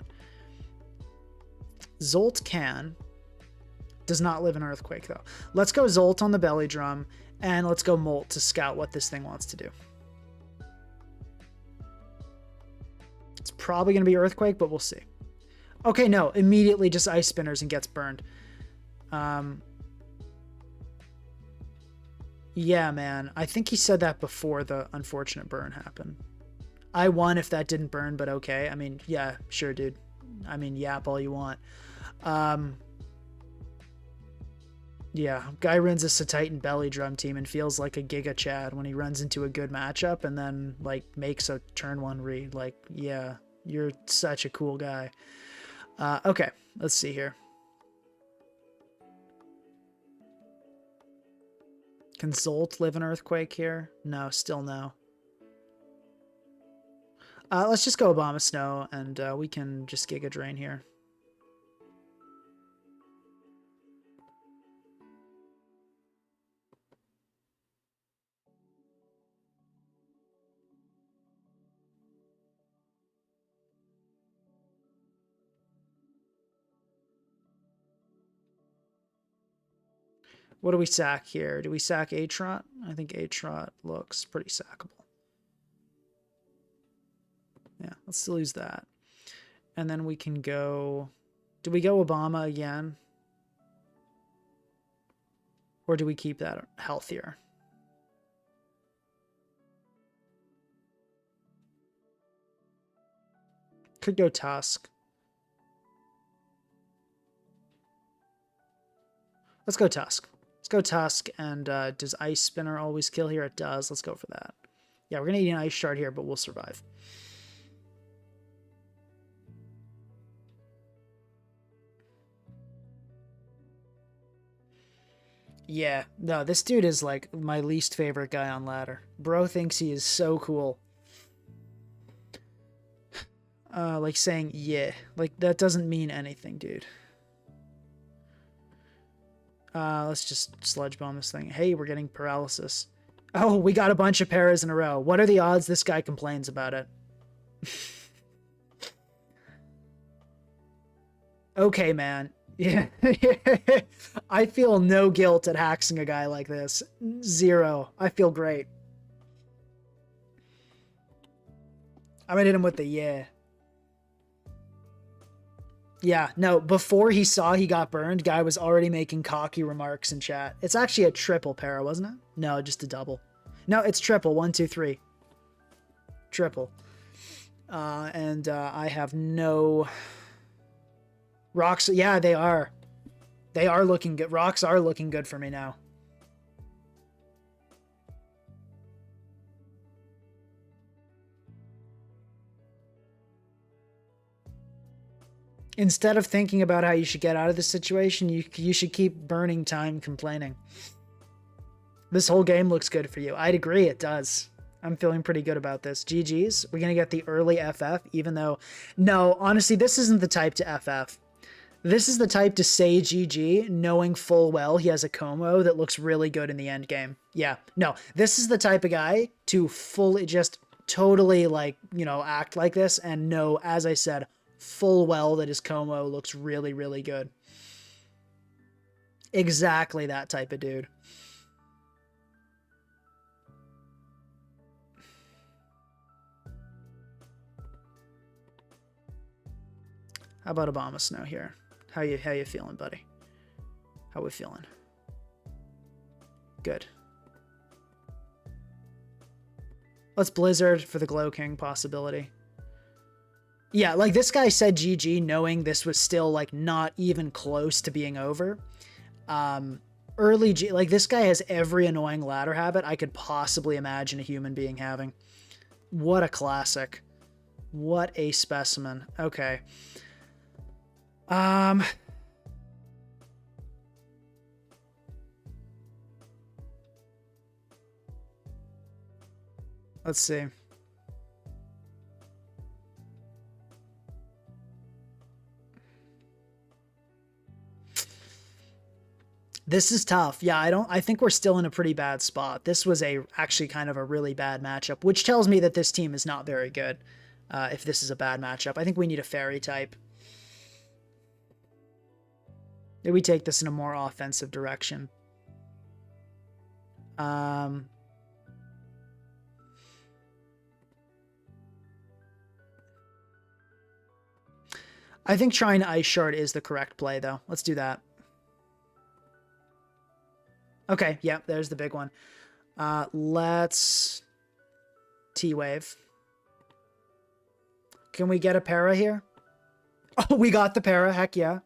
Zolt can. Does not live in Earthquake, though. Let's go Zolt on the Belly Drum, and let's go Molt to scout what this thing wants to do. It's probably going to be Earthquake, but we'll see. Okay, no. Immediately just Ice Spinners and gets burned. Yeah, man. I think he said that before the unfortunate burn happened. I won if that didn't burn, but okay. I mean, yeah, sure, dude. I mean, yap all you want. Yeah, guy runs a Titan Belly Drum team and feels like a Giga Chad when he runs into a good matchup and then, like, makes a turn 1 read. Like, yeah, you're such a cool guy. Okay, let's see here. Can Zolt live in Earthquake here? No, still no. Let's just go Obama Snow, and we can just Giga Drain here. What do we sack here? Do we sack Atrot? I think Atrot looks pretty sackable. Yeah, let's still use that. And then we can go... Do we go Obama again? Or do we keep that healthier? Could go Tusk. Let's go Tusk. Let's go Tusk, and does Ice Spinner always kill here? It does. Let's go for that. Yeah, we're going to eat an Ice Shard here, but we'll survive. Yeah, no, this dude is like my least favorite guy on ladder. Bro thinks he is so cool. Like saying yeah, like that doesn't mean anything, dude. Let's just sludge bomb this thing. Hey, we're getting paralysis. Oh, we got a bunch of paras in a row. What are the odds this guy complains about it? Okay, man. Yeah. I feel no guilt at hacking a guy like this. Zero. I feel great. I'm gonna hit him with the yeah. Yeah, no, before he saw he got burned, guy was already making cocky remarks in chat. It's actually a triple para, wasn't it? No, just a double. No, it's triple. 1, 2, 3. Triple. And I have no... Rocks, yeah, they are. They are looking good. Rocks are looking good for me now. Instead of thinking about how you should get out of this situation, you should keep burning time complaining. This whole game looks good for you. I'd agree, it does. I'm feeling pretty good about this. GG's. We're going to get the early FF, even though... No, honestly, this isn't the type to FF. This is the type to say GG, knowing full well he has a Como that looks really good in the end game. Yeah, no, this is the type of guy to fully just totally, like, you know, act like this and know, as I said, full well that his Como looks really, really good. Exactly that type of dude. How about Obama Snow here? How you feeling, buddy? How we feeling? Good. Let's Blizzard for the Glow King possibility. Yeah, like this guy said GG knowing this was still like not even close to being over. Early G, like this guy has every annoying ladder habit I could possibly imagine a human being having. What a classic. What a specimen. Okay. Let's see. This is tough. Yeah, I think we're still in a pretty bad spot. This was actually kind of a really bad matchup, which tells me that this team is not very good. If this is a bad matchup, I think we need a fairy type. Maybe we take this in a more offensive direction. I think trying to Ice Shard is the correct play, though. Let's do that. Okay, yeah, there's the big one. Let's T-Wave. Can we get a para here? Oh, we got the para. Heck yeah.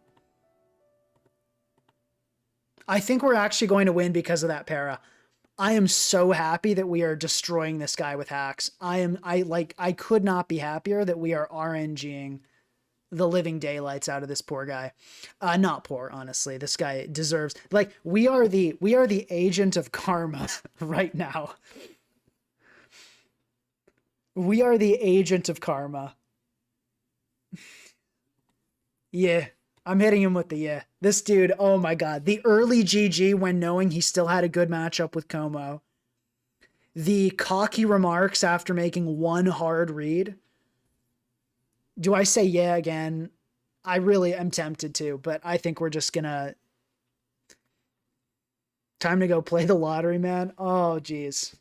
I think we're actually going to win because of that para. I am so happy that we are destroying this guy with hacks. I could not be happier that we are RNGing the living daylights out of this poor guy. Not poor, honestly. This guy deserves, like, we are the agent of karma right now. We are the agent of karma. Yeah. I'm hitting him with the yeah. This dude, oh my god. The early GG when knowing he still had a good matchup with Como. The cocky remarks after making one hard read. Do I say yeah again? I really am tempted to, but I think we're just gonna... Time to go play the lottery, man. Oh, geez.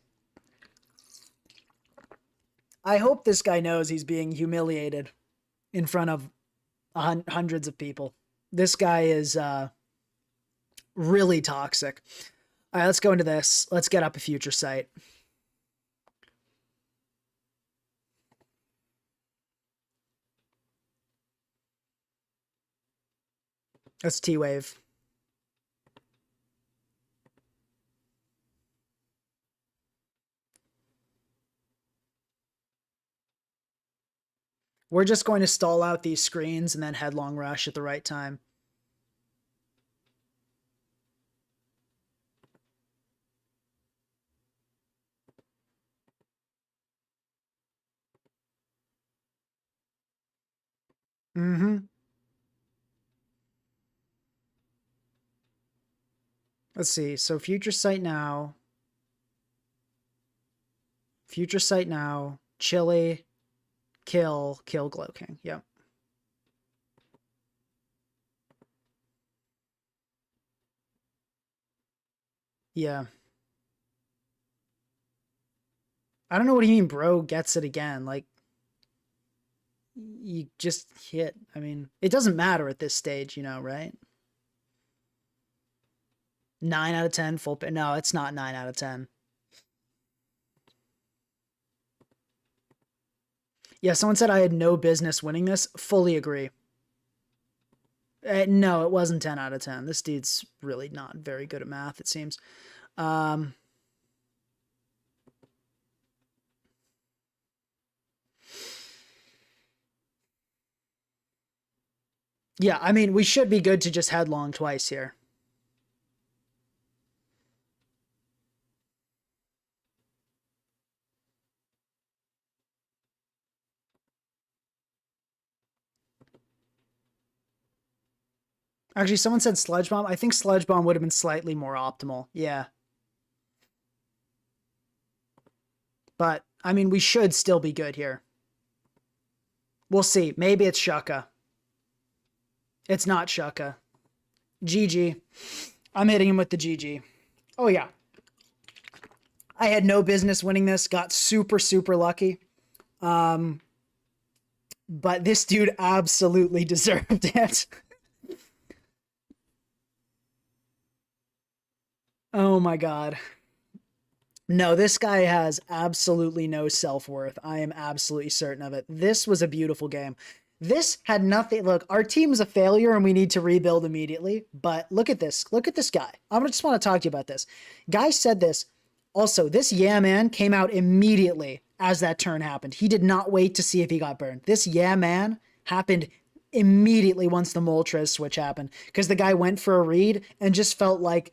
I hope this guy knows he's being humiliated in front of hundreds of people. This guy is really toxic. All right, let's go into this. Let's get up a future sight. Let's T-Wave. We're just going to stall out these screens and then headlong rush at the right time. Mm-hmm. Let's see. So future sight now. Future sight now. Chili. Kill. Kill Glow King. Yep. Yeah. I don't know what you mean, bro gets it again. Like, you just hit. I mean, it doesn't matter at this stage, you know, right? 9 out of 10 full. No, it's not 9 out of 10. Yeah, someone said I had no business winning this. Fully agree. No, it wasn't 10 out of 10. This dude's really not very good at math, it seems. Um, yeah, I mean, we should be good to just headlong twice here. Actually, someone said Sludge Bomb. I think Sludge Bomb would have been slightly more optimal. Yeah. But, I mean, we should still be good here. We'll see. Maybe it's Shucka. It's not Shucka. GG. I'm hitting him with the GG. Oh, yeah. I had no business winning this. Got super, super lucky. But this dude absolutely deserved it. Oh my god. No, this guy has absolutely no self-worth. I am absolutely certain of it. This was a beautiful game. This had nothing. Look, our team's a failure and we need to rebuild immediately. But look at this. Look at this guy. I just want to talk to you about this. Guy said this. Also, this yeah man came out immediately as that turn happened. He did not wait to see if he got burned. This yeah man happened immediately once the Moltres switch happened because the guy went for a read and just felt like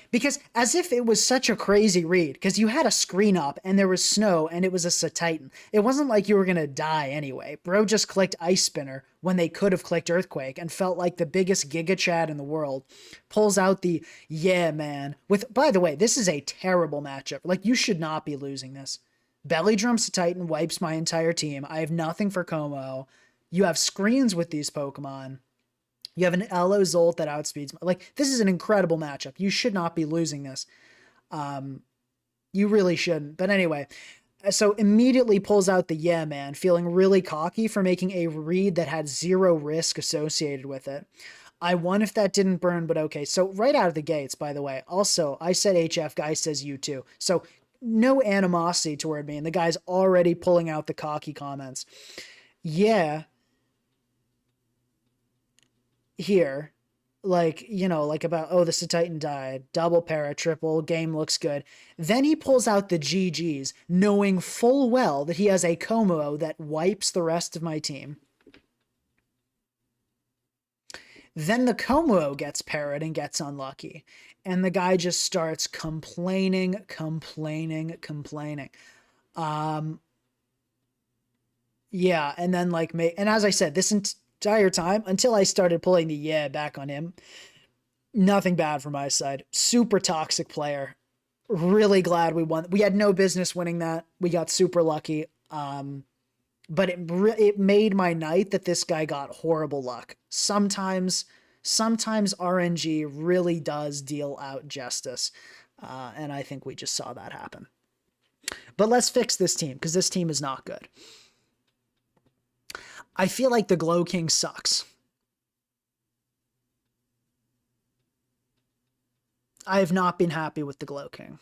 because as if it was such a crazy read because you had a screen up and there was snow and it was a Titan. It wasn't like you were gonna die anyway. Bro just clicked Ice Spinner when they could have clicked Earthquake and felt like the biggest Giga Chad in the world. Pulls out the yeah man with, by the way, this is a terrible matchup. Like, you should not be losing this. Belly Drums to Titan wipes my entire team. I have nothing for Como. You have screens with these Pokemon. You have an Zolt that outspeeds. Like, this is an incredible matchup. You should not be losing this. You really shouldn't. But anyway, so immediately pulls out the yeah man, feeling really cocky for making a read that had zero risk associated with it. I won if that didn't burn, but okay. So right out of the gates, by the way, also, I said HF, guy says you too. So no animosity toward me, and the guy's already pulling out the cocky comments. Yeah, here, like, you know, like about, oh, the Titan died, double para, triple, game looks good. Then he pulls out the GGs, knowing full well that he has a Como that wipes the rest of my team. Then the Como gets parried and gets unlucky. And the guy just starts complaining. Yeah, and then like, and as I said, this entire time until I started pulling the yeah back on him, nothing bad from my side. Super toxic player. Really glad we won. We had no business winning that. We got super lucky. But it made my night that this guy got horrible luck. Sometimes RNG really does deal out justice. And I think we just saw that happen. But let's fix this team because this team is not good. I feel like the Glow King sucks. I have not been happy with the Glow King.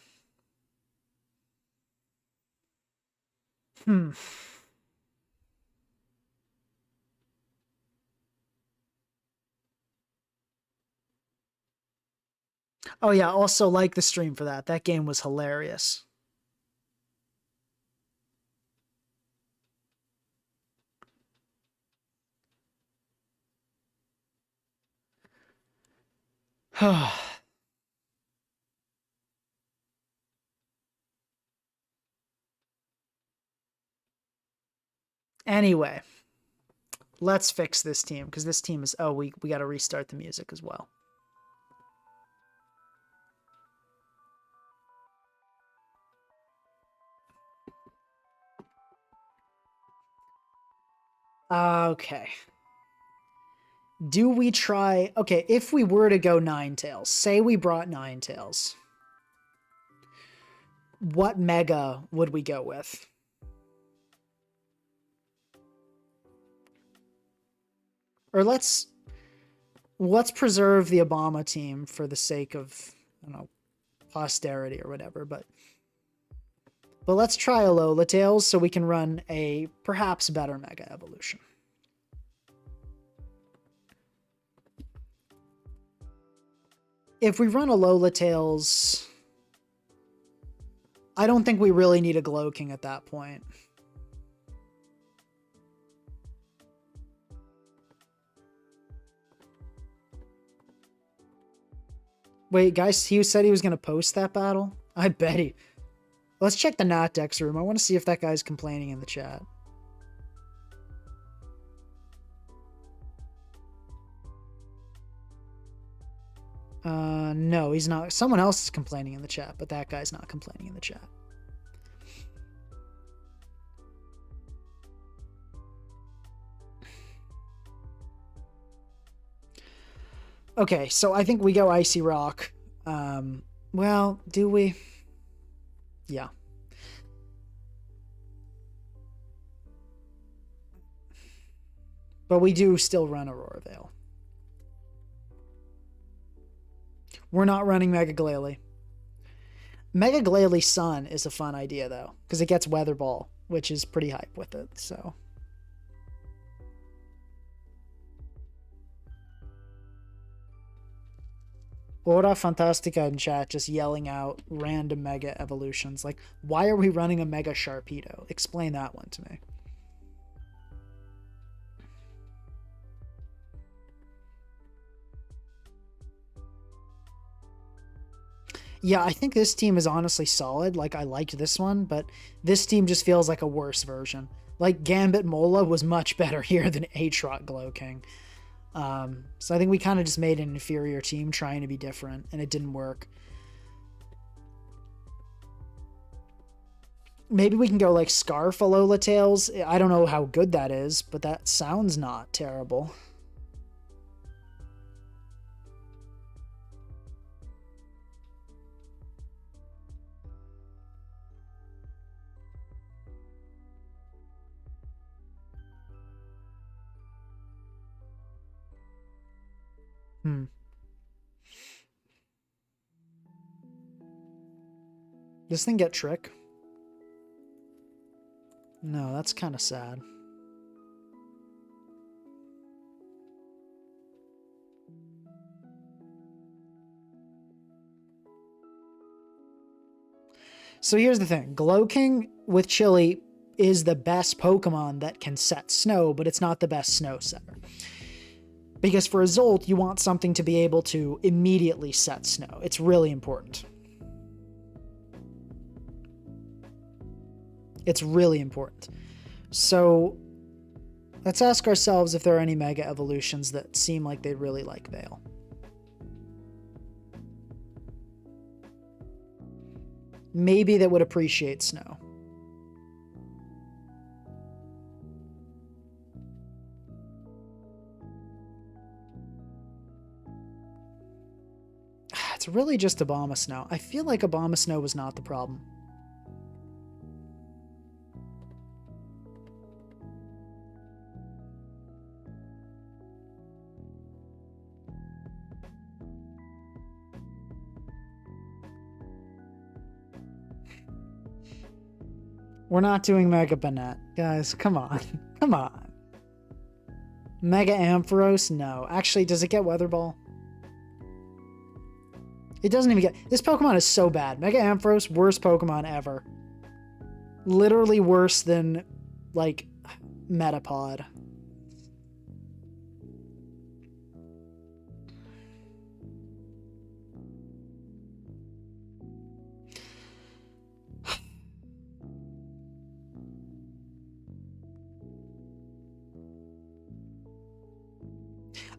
Oh yeah, also like the stream for that. That game was hilarious. Anyway, let's fix this team, because this team is... Oh, we got to restart the music as well. Okay. Do we try... Okay, if we were to go Ninetales, say we brought Ninetales, what Mega would we go with? Or let's preserve the Obama team for the sake of, I don't know, posterity or whatever, but let's try Alola Tails so we can run a perhaps better Mega Evolution. If we run Alola Tails, I don't think we really need a Glow King at that point. Wait, guys, he said he was going to post that battle? I bet he... Let's check the Not-Dex room. I want to see if that guy's complaining in the chat. No, he's not. Someone else is complaining in the chat, but that guy's not complaining in the chat. Okay, so I think we go Icy Rock. Well, do we? Yeah. But we do still run Aurora Veil. We're not running Mega Glalie. Mega Glalie Sun is a fun idea, though, because it gets Weather Ball, which is pretty hype with it, so... Ora Fantastica in chat just yelling out random Mega Evolutions. Like, why are we running a Mega Sharpedo? Explain that one to me. Yeah, I think this team is honestly solid. Like, I liked this one, but this team just feels like a worse version. Like, Gambit Mola was much better here than Aatrot Glow King. So I think we kind of just made an inferior team trying to be different, and it didn't work. Maybe we can go like Scarf Alola Tails. I don't know how good that is, but that sounds not terrible. This thing get Trick? No, that's kind of sad. So here's the thing. Glow King with Chili is the best Pokemon that can set snow, but it's not the best snow setter. Because for a Zolt, you want something to be able to immediately set snow. It's really important. It's really important. So let's ask ourselves if there are any Mega Evolutions that seem like they'd really like Veil. Maybe that would appreciate snow. It's really just Abomasnow. I feel like Abomasnow was not the problem. We're not doing Mega Banette. Guys, come on. Come on. Mega Ampharos? No. Actually, does it get Weather Ball? It doesn't even get... This Pokemon is so bad. Mega Ampharos, worst Pokemon ever. Literally worse than, like, Metapod.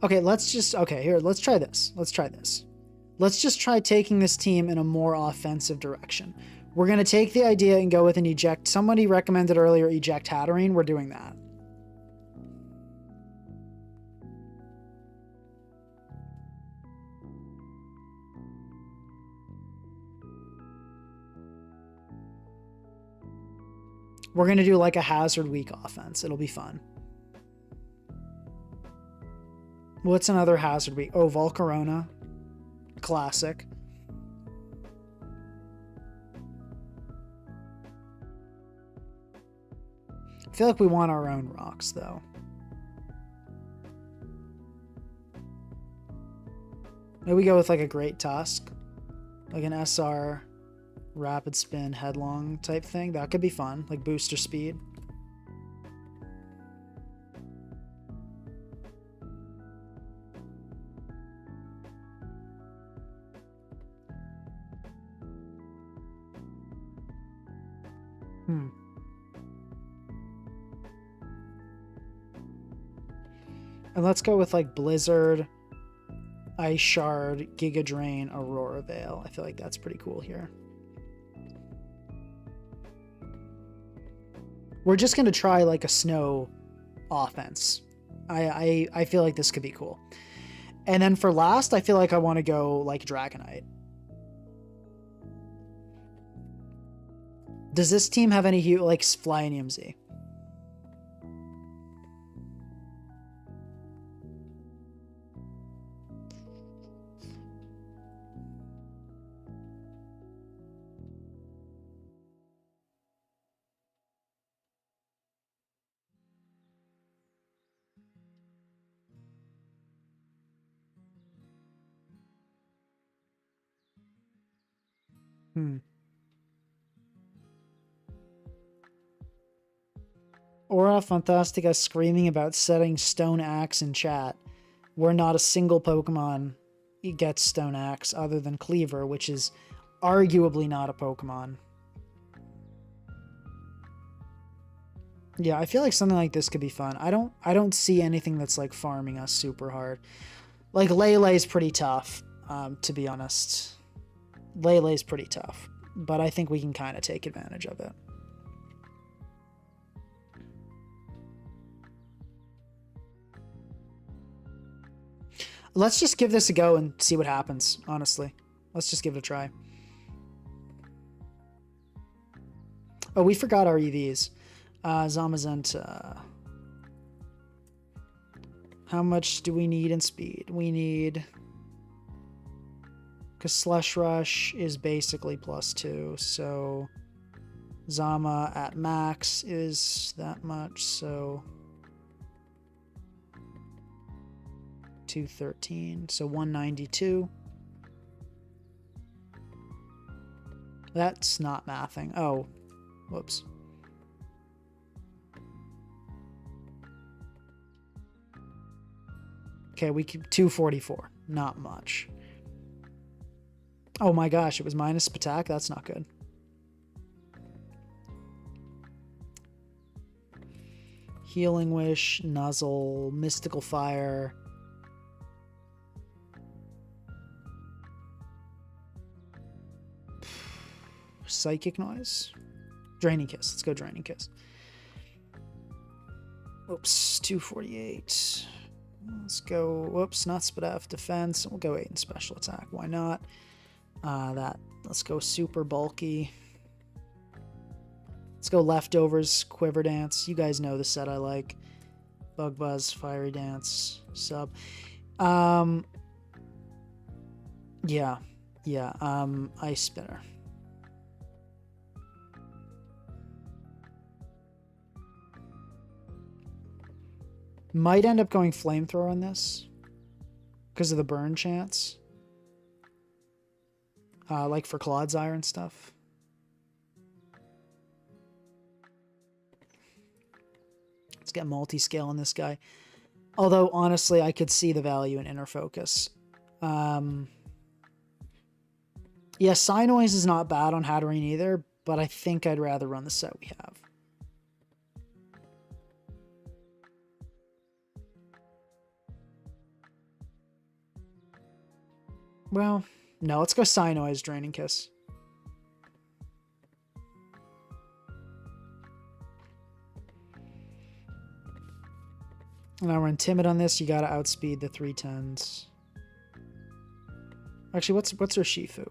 Okay, here, let's try this. Let's try this. Let's just try taking this team in a more offensive direction. We're going to take the idea and go with an eject. Somebody recommended earlier eject Hatterene. We're doing that. We're going to do like a Hazard Week offense. It'll be fun. What's another Hazard Week? Oh, Volcarona. Classic. I feel like we want our own rocks, though. Maybe we go with like a Great Tusk. Like an SR Rapid Spin Headlong type thing. That could be fun. Like booster speed. And let's go with like Blizzard, Ice Shard, Giga Drain, Aurora Veil. I feel like that's pretty cool here. We're just going to try like a snow offense. I feel like this could be cool. And then for last, I feel like I want to go like Dragonite. Does this team have any like Flyinium Z? Aura Fantastica screaming about setting Stone Axe in chat, where not a single Pokemon gets Stone Axe other than Cleaver, which is arguably not a Pokemon. Yeah, I feel like something like this could be fun. I don't see anything that's like farming us super hard. Like Lele's pretty tough, to be honest. Lele's pretty tough, but I think we can kind of take advantage of it. Let's just give this a go and see what happens, honestly. Let's just give it a try. Oh, we forgot our EVs. Zamazenta. How much do we need in speed? We need... Because Slush Rush is basically +2, so... Zama at max is that much, so... 213, so 192. That's not mathing. Oh, whoops. Okay, we keep 244. Not much. Oh my gosh, it was minus attack? That's not good. Healing Wish, Nuzzle, Mystical Fire... Psychic Noise? Draining Kiss. Let's go Draining Kiss. Oops, 248. Let's go, whoops, not Spadef, Defense. We'll go 8 in Special Attack. Why not? Let's go Super Bulky. Let's go Leftovers, Quiver Dance. You guys know the set I like. Bug Buzz, Fiery Dance, Sub. Yeah, Ice Spinner. Might end up going Flamethrower on this because of the burn chance. Like for Claude's Ire and stuff. Let's get multi-scale on this guy. Although, honestly, I could see the value in Inner Focus. Yeah, Psynoise is not bad on Hatterene either, but I think I'd rather run the set we have. Well, no, let's go Cynoise, Draining Kiss. Now we're in Timid on this. You gotta outspeed the 310s. Actually, what's her Shifu?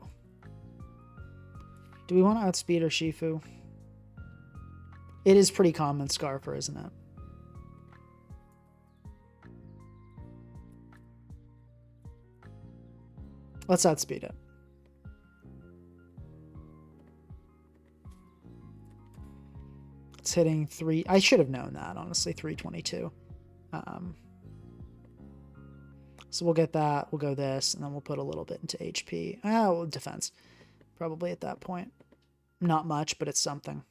Do we want to outspeed her Shifu? It is pretty common Scarfer, isn't it? Let's outspeed it. It's hitting 3. I should have known that, honestly. 322. So we'll get that. We'll go this, and then we'll put a little bit into HP. Well, defense. Probably at that point. Not much, but it's something.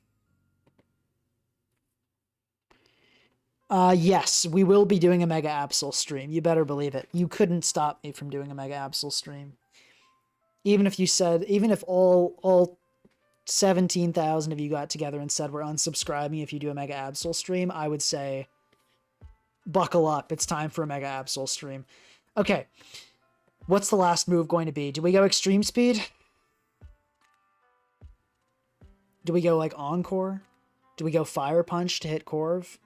Yes, we will be doing a Mega Absol stream. You better believe it. You couldn't stop me from doing a Mega Absol stream. Even if you said, even if all 17,000 of you got together and said we're unsubscribing if you do a Mega Absol stream, I would say, buckle up. It's time for a Mega Absol stream. Okay. What's the last move going to be? Do we go Extreme Speed? Do we go like Encore? Do we go Fire Punch to hit Corv?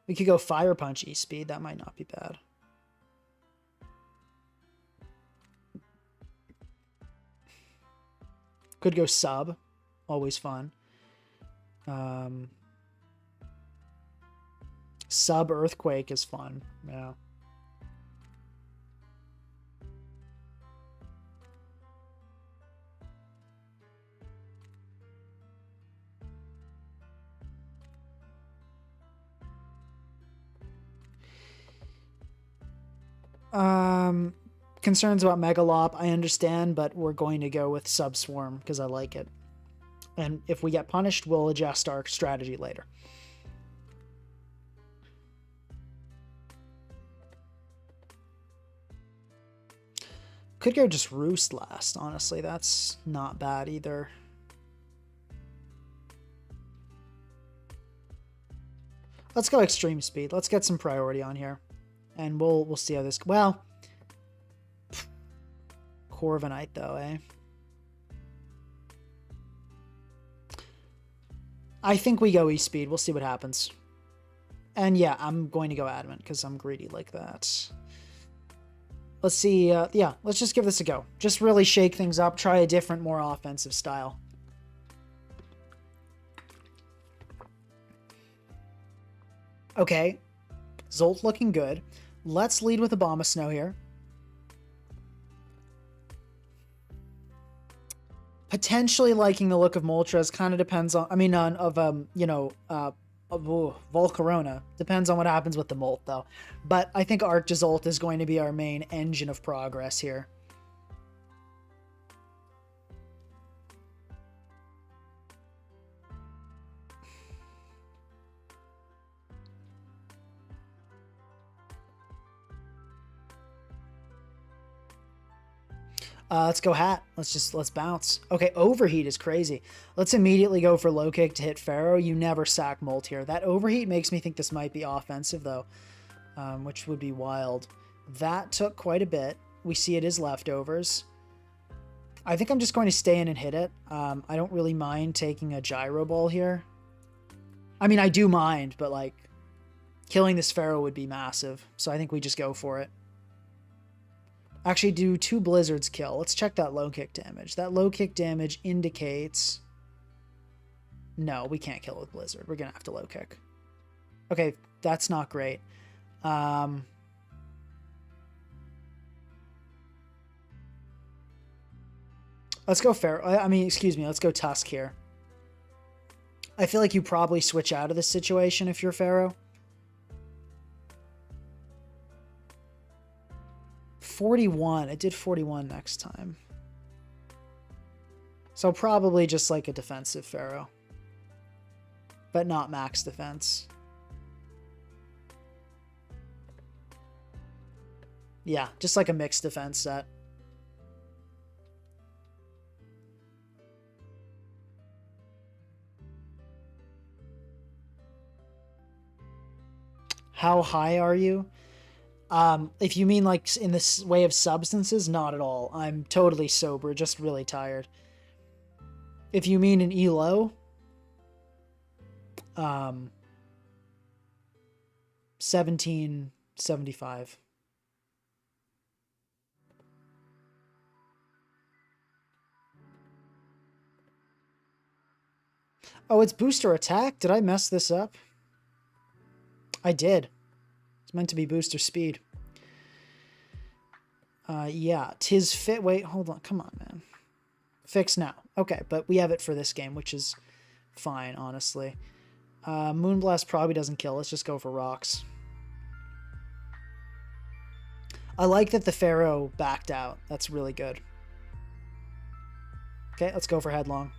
We could go Fire Punch E-Speed. That might not be bad. Could go Sub. Always fun. Sub Earthquake is fun. Yeah. Concerns about Megalop, I understand, but we're going to go with Subswarm because I like it. And if we get punished, we'll adjust our strategy later. Could go just Roost last, honestly. That's not bad either. Let's go Extreme Speed. Let's get some priority on here. And we'll see how this... Well... Corviknight, though, eh? I think we go E-Speed. We'll see what happens. And yeah, I'm going to go Adamant because I'm greedy like that. Let's see. Yeah, let's just give this a go. Just really shake things up. Try a different, more offensive style. Okay. Zolt looking good. Let's lead with Abomasnow here. Potentially liking the look of Moltres kind of depends on, I mean, Volcarona. Depends on what happens with the Molt, though. But I think Arctozolt is going to be our main engine of progress here. Let's go Hat. Let's bounce. Okay, Overheat is crazy. Let's immediately go for Low Kick to hit Pharaoh. You never sack Molt here. That Overheat makes me think this might be offensive, though, which would be wild. That took quite a bit. We see it is leftovers. I think I'm just going to stay in and hit it. I don't really mind taking a Gyro Ball here. I mean, I do mind, but, like, killing this Pharaoh would be massive. So I think we just go for it. Actually, do 2 Blizzards kill. Let's check that low kick damage. That low kick damage indicates... No, we can't kill with Blizzard. We're going to have to low kick. Okay, that's not great. Let's go let's go Tusk here. I feel like you probably switch out of this situation if you're Pharaoh. 41. It did 41 next time. So probably just like a defensive Pharaoh. But not max defense. Yeah, just like a mixed defense set. How high are you? If you mean like in this way of substances, not at all. I'm totally sober, just really tired. If you mean an ELO, 1775. Oh, it's booster attack? Did I mess this up? I did. It's meant to be booster speed. Yeah, tis fit. Wait, hold on. Come on, man. Fix now. Okay, but we have it for this game, which is fine, honestly. Moonblast probably doesn't kill. Let's just go for rocks. I like that the Pharaoh backed out. That's really good. Okay, let's go for headlong.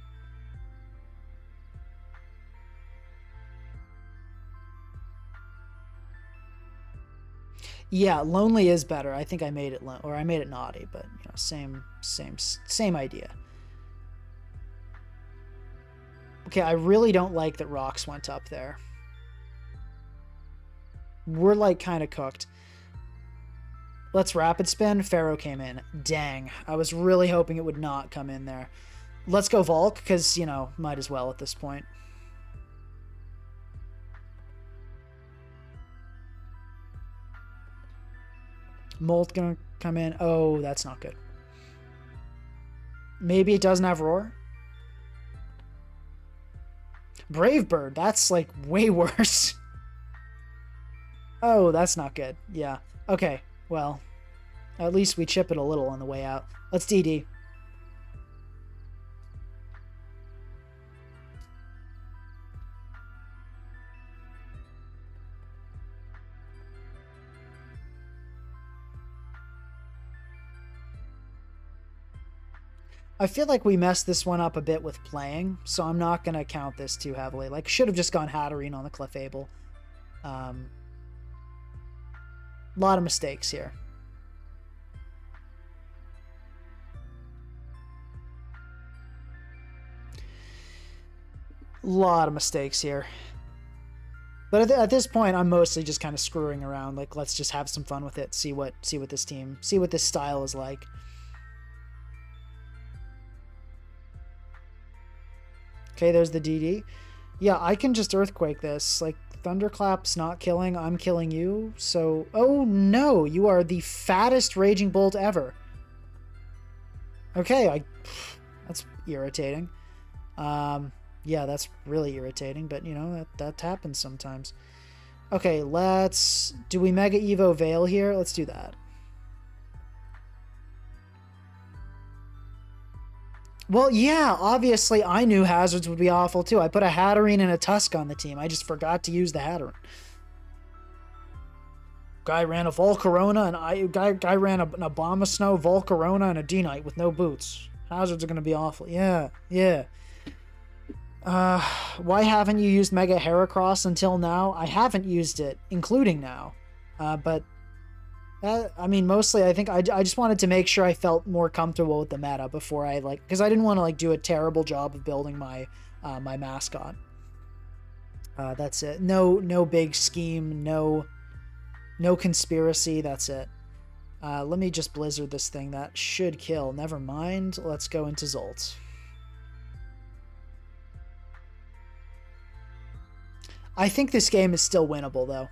Yeah, lonely is better. I think I made it or I made it naughty, but you know, same idea. Okay, I really don't like that rocks went up there. We're like kind of cooked. Let's rapid spin. Pharaoh came in. Dang, I was really hoping it would not come in there. Let's go Volk, because, you know, might as well at this point. Molt gonna come in. Oh, that's not good. Maybe it doesn't have Roar? Brave Bird, that's like way worse. Oh, that's not good. Yeah. Okay, well, at least we chip it a little on the way out. Let's DD. I feel like we messed this one up a bit with playing, so I'm not going to count this too heavily. Like, should have just gone Hatterene on the Clefable. A lot of mistakes here. A lot of mistakes here. But at this point, I'm mostly just kind of screwing around. Like, let's just have some fun with it. See what this style is like. Okay, there's the DD. Yeah, I can just Earthquake this. Like, Thunderclap's not killing, I'm killing you. So, oh no, you are the fattest Raging Bolt ever. Okay, that's irritating. Yeah, that's really irritating, but you know, that happens sometimes. Okay, do we Mega Evo Veil here? Let's do that. Well, yeah, obviously I knew Hazards would be awful too. I put a Hatterene and a Tusk on the team. I just forgot to use the Hatterene. Guy ran a Volcarona and guy ran an Abomasnow, Volcarona, and a D-Knight with no boots. Hazards are gonna be awful. Yeah, yeah. Why haven't you used Mega Heracross until now? I haven't used it, including now. But I mean, mostly I think I just wanted to make sure I felt more comfortable with the meta before I because I didn't want to do a terrible job of building my my mascot. That's it. No big scheme. No conspiracy. That's it. Let me just Blizzard this thing. That should kill. Never mind. Let's go into Zolt. I think this game is still winnable, though.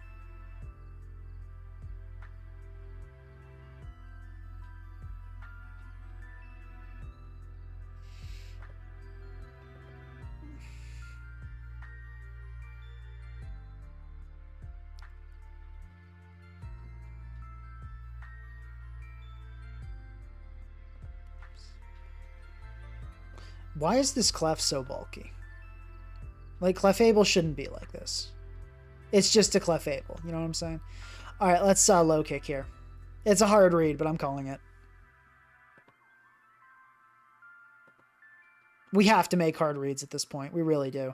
Why is this Clef so bulky? Like, Clefable shouldn't be like this. It's just a Clefable, you know what I'm saying? Alright, let's low kick here. It's a hard read, but I'm calling it. We have to make hard reads at this point. We really do.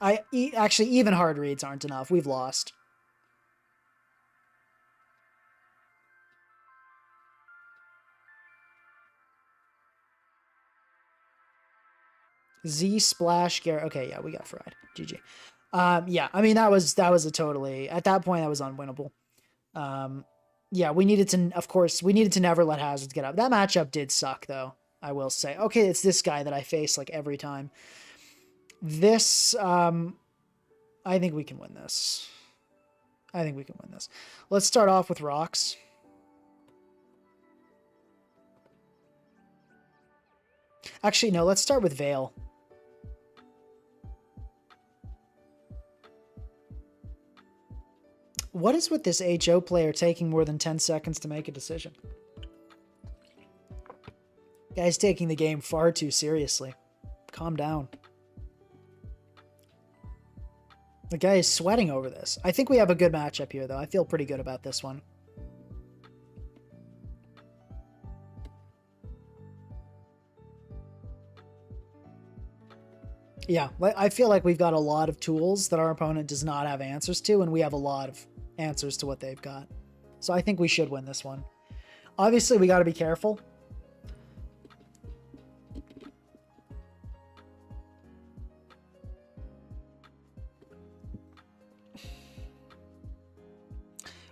Actually, even hard reads aren't enough. We've lost. Z Splash Gare. Okay, yeah, we got fried. GG. Yeah, I mean that was a totally, at that point that was unwinnable. Yeah, we needed to, of course, we needed to never let hazards get up. That matchup did suck, though, I will say. Okay, it's this guy that I face, like, every time. This, I think we can win this. I think we can win this. Let's start off with rocks. Actually, no, let's start with Veil. What is with this HO player taking more than 10 seconds to make a decision? Guy's taking the game far too seriously. Calm down. The guy is sweating over this. I think we have a good matchup here, though. I feel pretty good about this one. Yeah, I feel like we've got a lot of tools that our opponent does not have answers to, and we have a lot of answers to what they've got. So I think we should win this one. Obviously, we got to be careful.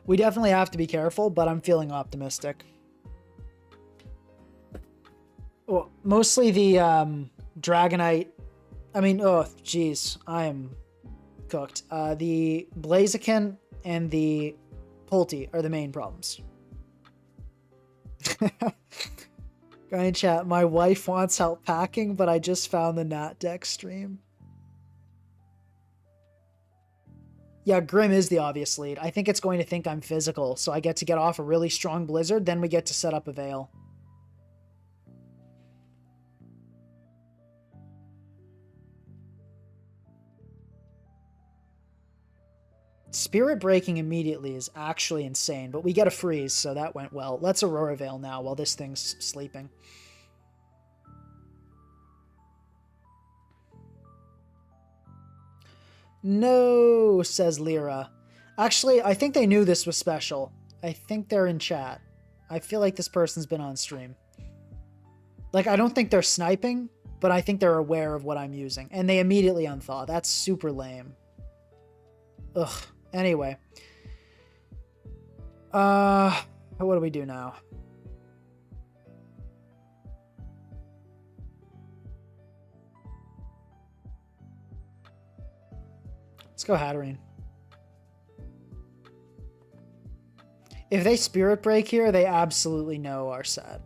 We definitely have to be careful, but I'm feeling optimistic. Well, mostly the Dragonite. I mean, oh, geez, I am cooked. The Blaziken and the Pulte are the main problems. Guy in chat, my wife wants help packing, but I just found the Nat deck stream. Yeah, Grim is the obvious lead. I think it's going to think I'm physical, so I get to get off a really strong Blizzard, then we get to set up a Veil. Spirit breaking immediately is actually insane, but we get a freeze, so that went well. Let's Aurora Veil now while this thing's sleeping. No, says Lyra. Actually, I think they knew this was special. I think they're in chat. I feel like this person's been on stream. Like, I don't think they're sniping, but I think they're aware of what I'm using. And they immediately unthaw. That's super lame. Ugh. Anyway. What do we do now? Let's go Hatterene. If they Spirit Break here, they absolutely know our set.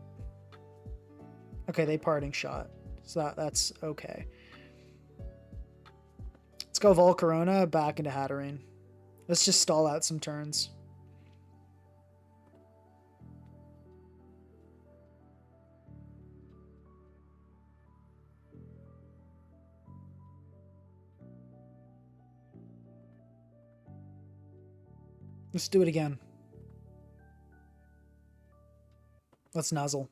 Okay, they Parting Shot. So that's okay. Let's go Volcarona back into Hatterene. Let's just stall out some turns. Let's do it again. Let's Nuzzle.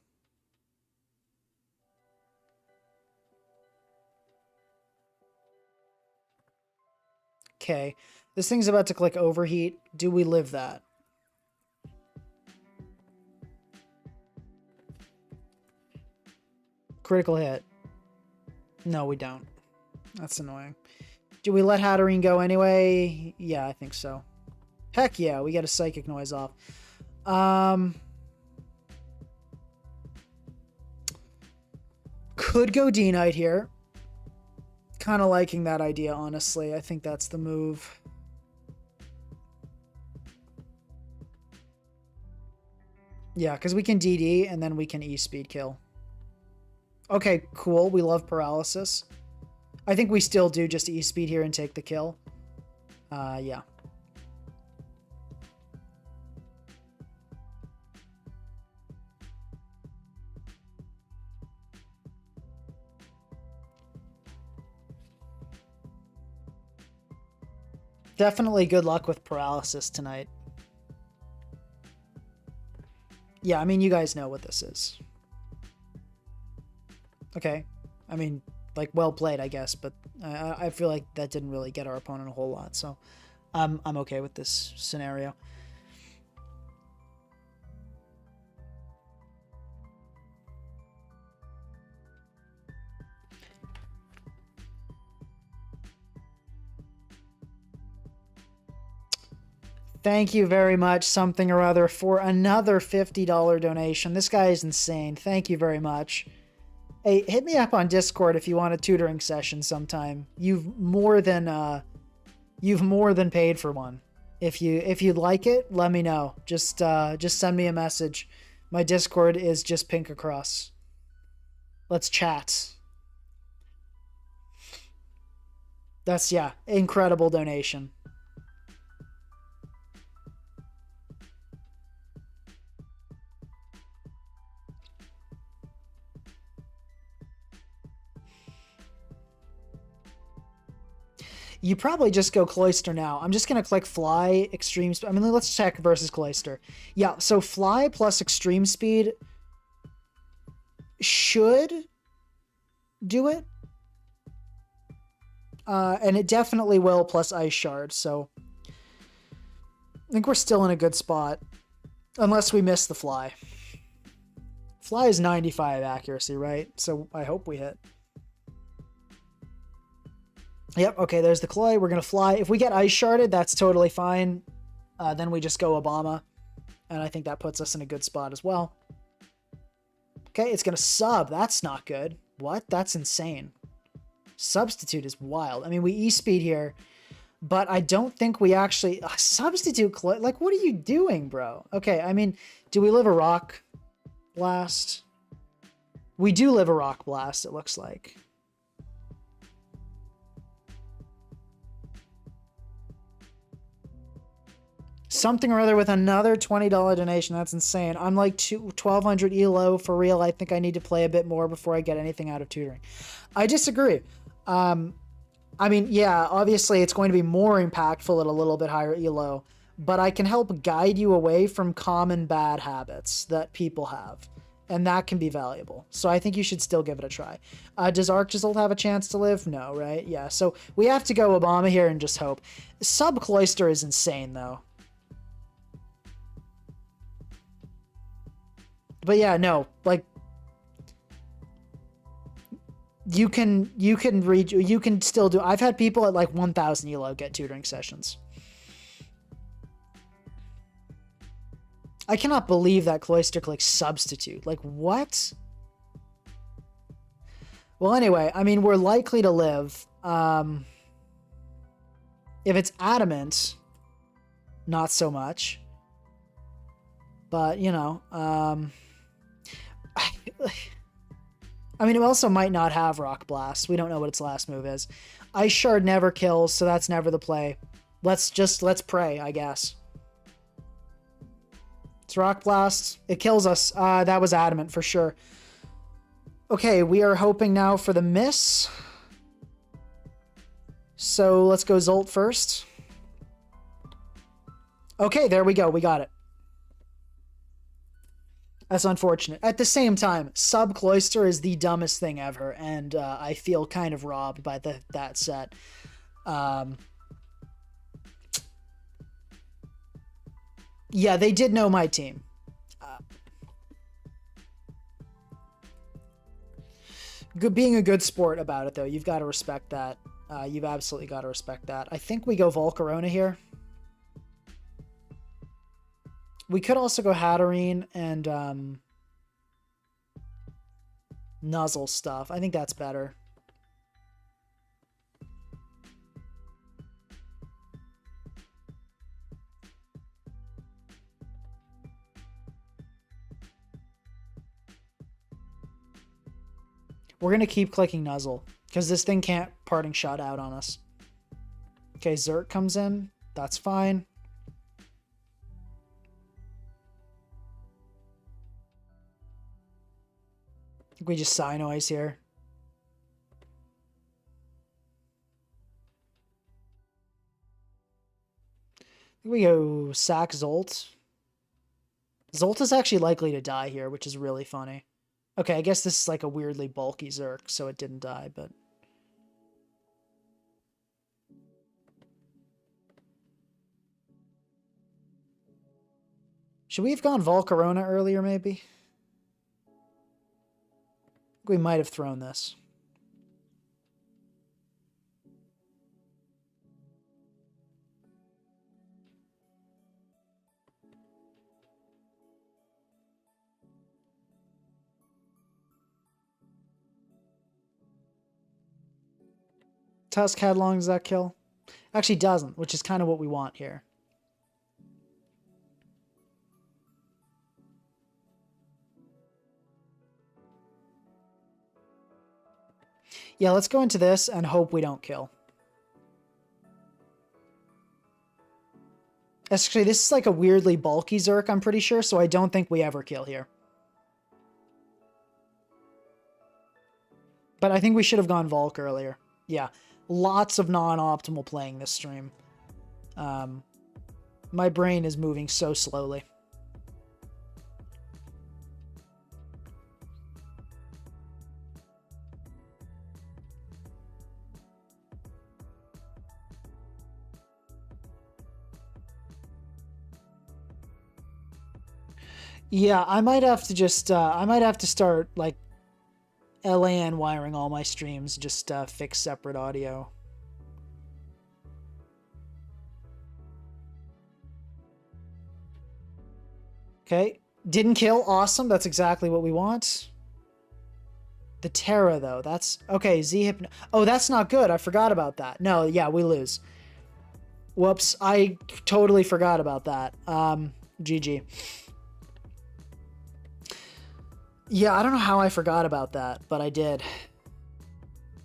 Okay. This thing's about to click Overheat. Do we live that? Critical hit. No, we don't. That's annoying. Do we let Hatterene go anyway? Yeah, I think so. Heck yeah, we get a Psychic Noise off. Could go D-Knight here. Kind of liking that idea, honestly. I think that's the move. Yeah, because we can DD and then we can E-Speed kill. Okay, cool. We love Paralysis. I think we still do just E-Speed here and take the kill. Yeah. Definitely good luck with Paralysis tonight. Yeah, I mean, you guys know what this is. Okay. I mean, like, well played, I guess, but I feel like that didn't really get our opponent a whole lot, so I'm okay with this scenario. Thank you very much, something or other, for another $50 donation. This guy is insane. Thank you very much. Hey, hit me up on Discord if you want a tutoring session sometime. You've more than paid for one. If you'd like it, let me know. Just send me a message. My Discord is just pink across. Let's chat. That's, yeah, incredible donation. You probably just go Cloyster now. I'm just going to click Fly, Extreme Speed. I mean, let's check versus Cloyster. Yeah, so Fly plus Extreme Speed should do it. And it definitely will plus Ice Shard, so I think we're still in a good spot. Unless we miss the Fly. Fly is 95 accuracy, right? So I hope we hit. Yep, okay, there's the Cloy. We're going to Fly. If we get Ice Sharded, that's totally fine. Then we just go Obama. And I think that puts us in a good spot as well. Okay, it's going to sub. That's not good. What? That's insane. Substitute is wild. I mean, we E-speed here, but I don't think we actually... substitute Cloy? Like, what are you doing, bro? Okay, I mean, do we live a Rock Blast? We do live a Rock Blast, it looks like. Something or other with another $20 donation. That's insane. I'm like 1,200 ELO for real. I think I need to play a bit more before I get anything out of tutoring. I disagree. I mean, yeah, obviously it's going to be more impactful at a little bit higher ELO, but I can help guide you away from common bad habits that people have, and that can be valuable. So I think you should still give it a try. Does Arctozolt have a chance to live? No, right? Yeah, so we have to go Obama here and just hope. Sub-Cloyster is insane, though. But yeah, no, like you can still do. I've had people at like 1,000 ELO get tutoring sessions. I cannot believe that Cloyster clicks substitute. Like, what? Well, anyway, I mean, we're likely to live. If it's adamant, not so much. But, you know, I mean, it also might not have Rock Blast. We don't know what its last move is. Ice Shard never kills, so that's never the play. Let's pray, I guess. It's Rock Blast. It kills us. That was adamant for sure. Okay, we are hoping now for the miss. So let's go Zolt first. Okay, there we go. We got it. That's unfortunate. At the same time, Sub-Cloyster is the dumbest thing ever, and I feel kind of robbed by that set. Yeah, they did know my team. Being a good sport about it, though, you've got to respect that. You've absolutely got to respect that. I think we go Volcarona here. We could also go Hatterene and Nuzzle stuff. I think that's better. We're going to keep clicking Nuzzle because this thing can't Parting Shot out on us. Okay, Zerk comes in. That's fine. We just sigh noise here. We go sack Zolt. Zolt is actually likely to die here, which is really funny. Okay, I guess this is like a weirdly bulky Zerk, so it didn't die, but... Should we have gone Volcarona earlier, maybe? We might have thrown this. Tusk Headlong, does that kill? Actually doesn't, which is kind of what we want here. Yeah, let's go into this and hope we don't kill. Actually, this is like a weirdly bulky Zerk, I'm pretty sure, so I don't think we ever kill here. But I think we should have gone Volk earlier. Yeah, lots of non-optimal playing this stream. My brain is moving so slowly. Yeah, I might have to just, I might have to start, like, LAN wiring all my streams, just fix separate audio. Okay, didn't kill, awesome, that's exactly what we want. The Terra, though, that's, okay, Z-Hypno, oh, that's not good, I forgot about that. No, yeah, we lose. Whoops, I totally forgot about that. GG. Yeah, I don't know how I forgot about that, but I did.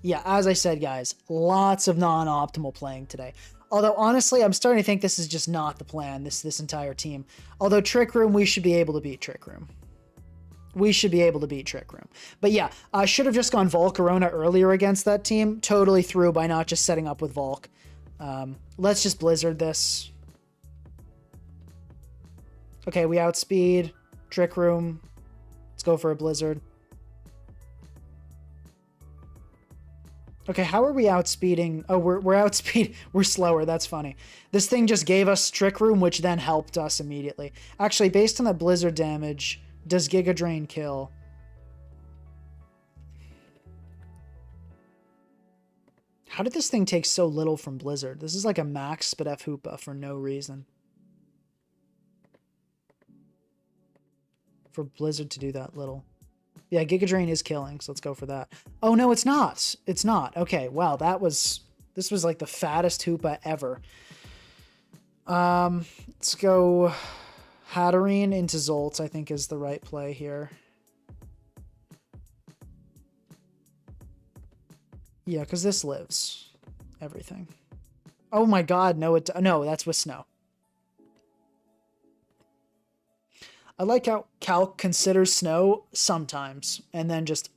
Yeah, as I said, guys, lots of non-optimal playing today. Although, honestly, I'm starting to think this is just not the plan, this entire team. Although, Trick Room, we should be able to beat Trick Room. We should be able to beat Trick Room. But yeah, I should have just gone Volcarona earlier against that team. Totally through by not just setting up with Volk. Let's just Blizzard this. Okay, we outspeed Trick Room. Let's go for a Blizzard. Okay, how are we outspeeding? Oh, we're outspeed. We're slower. That's funny. This thing just gave us Trick Room, which then helped us immediately. Actually, based on that Blizzard damage, does Giga Drain kill? How did this thing take so little from Blizzard? This is like a max Spadef Hoopa for no reason. For Blizzard to do that little. Yeah, Giga Drain is killing, so let's go for that. Oh, no, it's not. It's not. Okay, wow, this was like the fattest Hoopa ever. Let's go Hatterene into Zolt, I think is the right play here. Yeah, because this lives everything. Oh my god, no, no, that's with Snow. I like how Calc considers Snow sometimes, and then just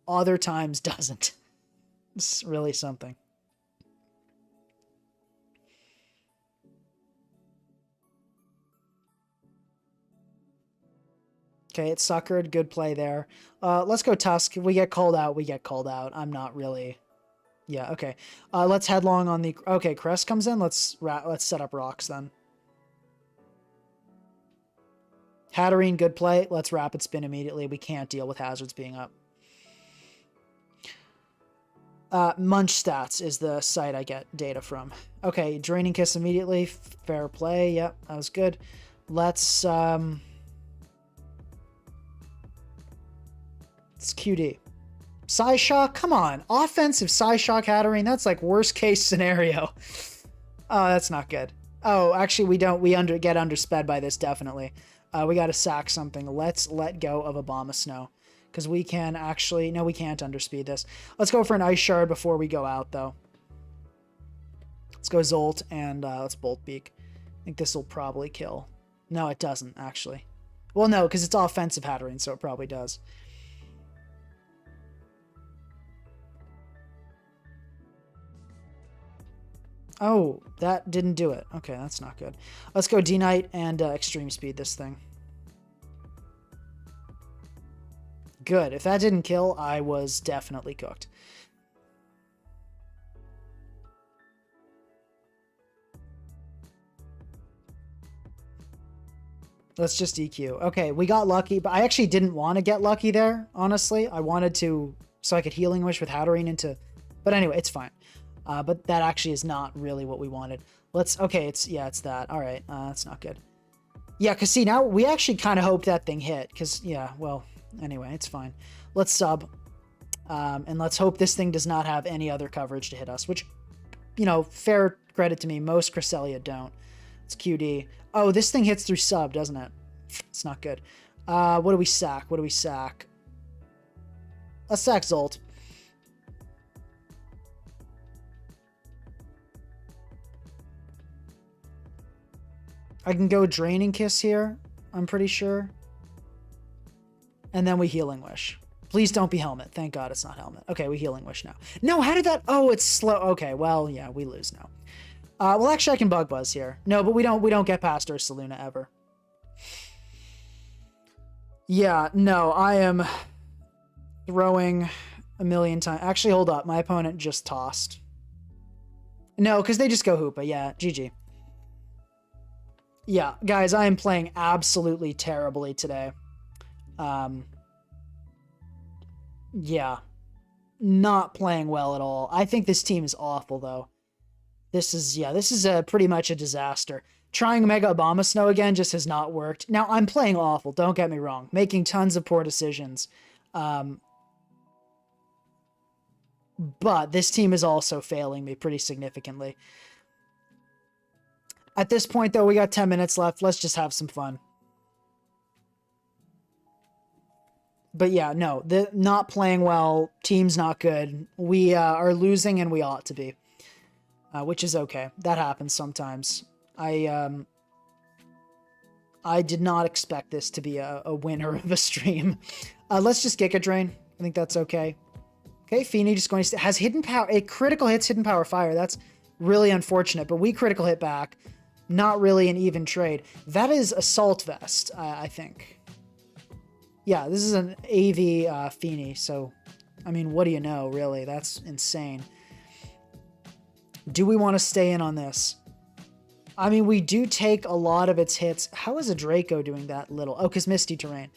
other times doesn't. It's really something. Okay, it's suckered. Good play there. Let's go Tusk. If we get called out, we get called out. I'm not really... Yeah, okay. Let's Headlong on the... Okay, Crest comes in. Let's set up rocks then. Hatterene, good play. Let's Rapid Spin immediately. We can't deal with hazards being up. Munch Stats is the site I get data from. Okay, Draining Kiss immediately. Fair play. Yep, that was good. Let's... It's QD. Psyshock, come on. Offensive Psyshock Hatterene, that's like worst case scenario. Oh, that's not good. Oh, actually we get undersped by this, definitely. We gotta sack something. Let's let go of Obama Snow. Because we can actually... No, we can't underspeed this. Let's go for an Ice Shard before we go out, though. Let's go Zolt, and let's Bolt Beak. I think this will probably kill. No, it doesn't, actually. Well, no, because it's offensive Hatterene, so it probably does. Oh, that didn't do it. Okay, that's not good. Let's go D-Knight and Extreme Speed this thing. Good. If that didn't kill, I was definitely cooked. Let's just EQ. Okay, we got lucky, but I actually didn't want to get lucky there, honestly. I wanted to, so I could Healing Wish with Hatterene into... But anyway, it's fine. But that actually is not really what we wanted. Okay, it's that. All right, that's not good. Yeah, because see, now we actually kind of hope that thing hit, because, yeah, well, anyway, it's fine. Let's sub. And let's hope this thing does not have any other coverage to hit us, which, you know, fair credit to me. Most Cresselia don't. It's QD. Oh, this thing hits through sub, doesn't it? It's not good. What do we sack? What do we sack? Let's sack Zolt. I can go Draining Kiss here, I'm pretty sure. And then we Healing Wish. Please don't be Helmet. Thank God it's not Helmet. Okay, we Healing Wish now. No, how did that... Oh, it's slow. Okay, well, yeah, we lose now. Well, actually, I can Bug Buzz here. No, but we don't get past Ursaluna ever. Yeah, no, I am throwing a million times. Actually, hold up. My opponent just tossed. No, because they just go Hoopa. Yeah, GG. Yeah, guys, I am playing absolutely terribly today. Yeah, not playing well at all. I think this team is awful, though. This is pretty much a disaster. Trying Mega Abomasnow again just has not worked. Now, I'm playing awful, don't get me wrong. Making tons of poor decisions. But this team is also failing me pretty significantly. At this point, though, we got 10 minutes left. Let's just have some fun. But yeah, no, not playing well. Team's not good. We are losing, and we ought to be. Which is okay. That happens sometimes. I did not expect this to be a winner of a stream. Let's just Giga Drain. I think that's okay. Okay, Feeny just going to... Has Hidden Power... A critical hits Hidden Power Fire. That's really unfortunate, but we critical hit back. Not really an even trade. That is Assault Vest, I think. Yeah, this is an AV Feeny, so... I mean, what do you know, really? That's insane. Do we want to stay in on this? I mean, we do take a lot of its hits. How is a Draco doing that little? Oh, because Misty Terrain.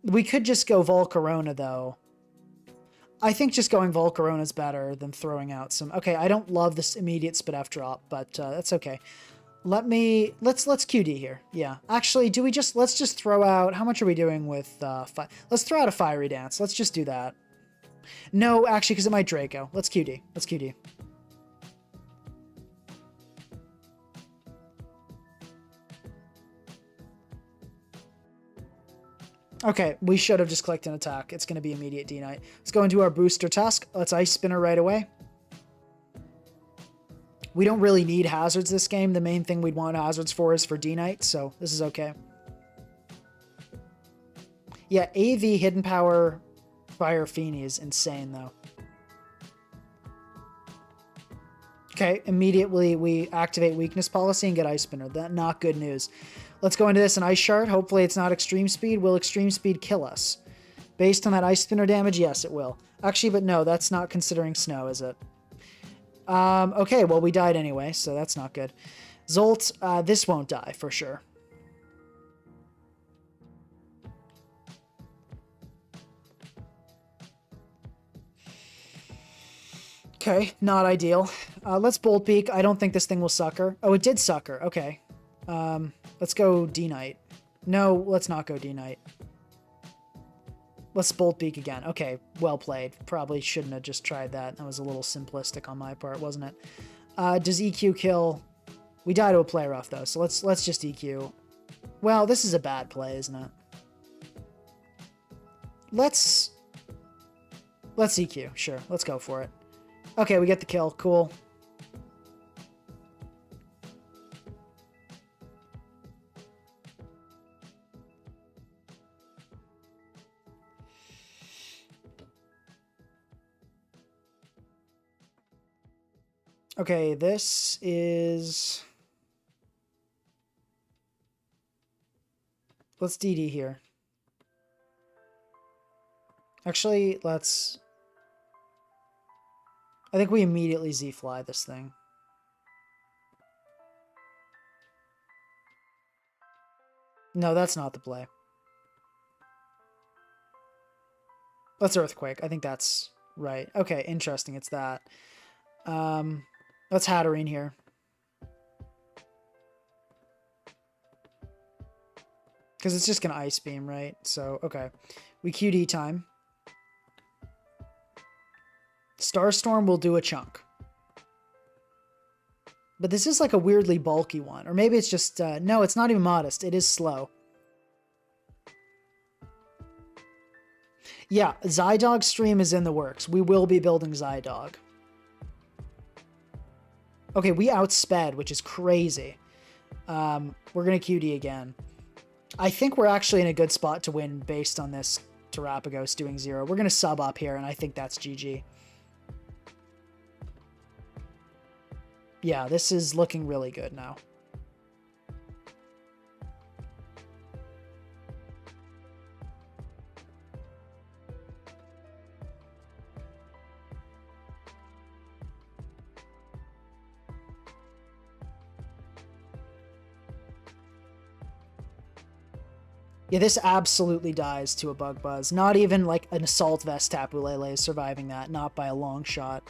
We could just go Volcarona, though. I think just going Volcarona is better than throwing out some... Okay, I don't love this immediate Spidef drop, but that's okay. Let's QD here. Yeah. Actually, let's just throw out... How much are we doing with... Let's throw out a Fiery Dance. Let's just do that. No, actually, because it might Draco. Let's QD. Let's QD. Okay, we should have just clicked an attack. It's going to be immediate D-Knight. Let's go into our booster task. Let's Ice Spinner right away. We don't really need hazards this game. The main thing we'd want hazards for is for D-Knight, so this is okay. Yeah, AV Hidden Power Fire Feeny is insane, though. Okay, immediately we activate Weakness Policy and get Ice Spinner. That not good news. Let's go into this an Ice Shard. Hopefully it's not Extreme Speed. Will Extreme Speed kill us? Based on that Ice Spinner damage, yes, it will. Actually, but no, that's not considering Snow, is it? Okay, well, we died anyway, so that's not good. Zolt, this won't die, for sure. Okay, not ideal. Let's Bolt Beak. I don't think this thing will Sucker. Oh, it did Sucker. Okay. Let's go D-Knight. No, let's not go D-Knight. Let's Bolt Beak again. Okay, well played. Probably shouldn't have just tried that. That was a little simplistic on my part, wasn't it? Does EQ kill? We die to a play rough, though, so let's just EQ. Well, this is a bad play, isn't it? Let's EQ. Sure, let's go for it. Okay, we get the kill. Cool. Okay, this is... Let's DD here. Actually, let's... I think we immediately Z-Fly this thing. No, that's not the play. Let's Earthquake. I think that's right. Okay, interesting. It's that. Let's Hatterene here. Because it's just going to Ice Beam, right? So, okay. We QD time. Starstorm will do a chunk. But this is like a weirdly bulky one. Or maybe it's just... no, it's not even modest. It is slow. Yeah, Zydog stream is in the works. We will be building Zydog. Okay, we outsped, which is crazy. We're going to QD again. I think we're actually in a good spot to win based on this Terapagos doing 0. We're going to sub up here, and I think that's GG. Yeah, this is looking really good now. Yeah, this absolutely dies to a Bug Buzz. Not even like an Assault Vest Tapu Lele is surviving that, not by a long shot.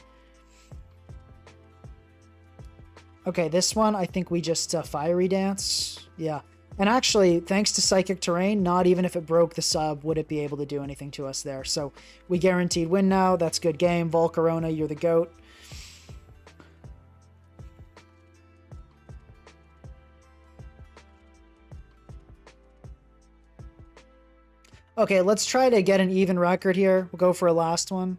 Okay, this one, I think we just Fiery Dance. Yeah. And actually, thanks to Psychic Terrain, not even if it broke the sub would it be able to do anything to us there. So we guaranteed win now. That's good game. Volcarona, you're the GOAT. Okay, let's try to get an even record here. We'll go for a last one.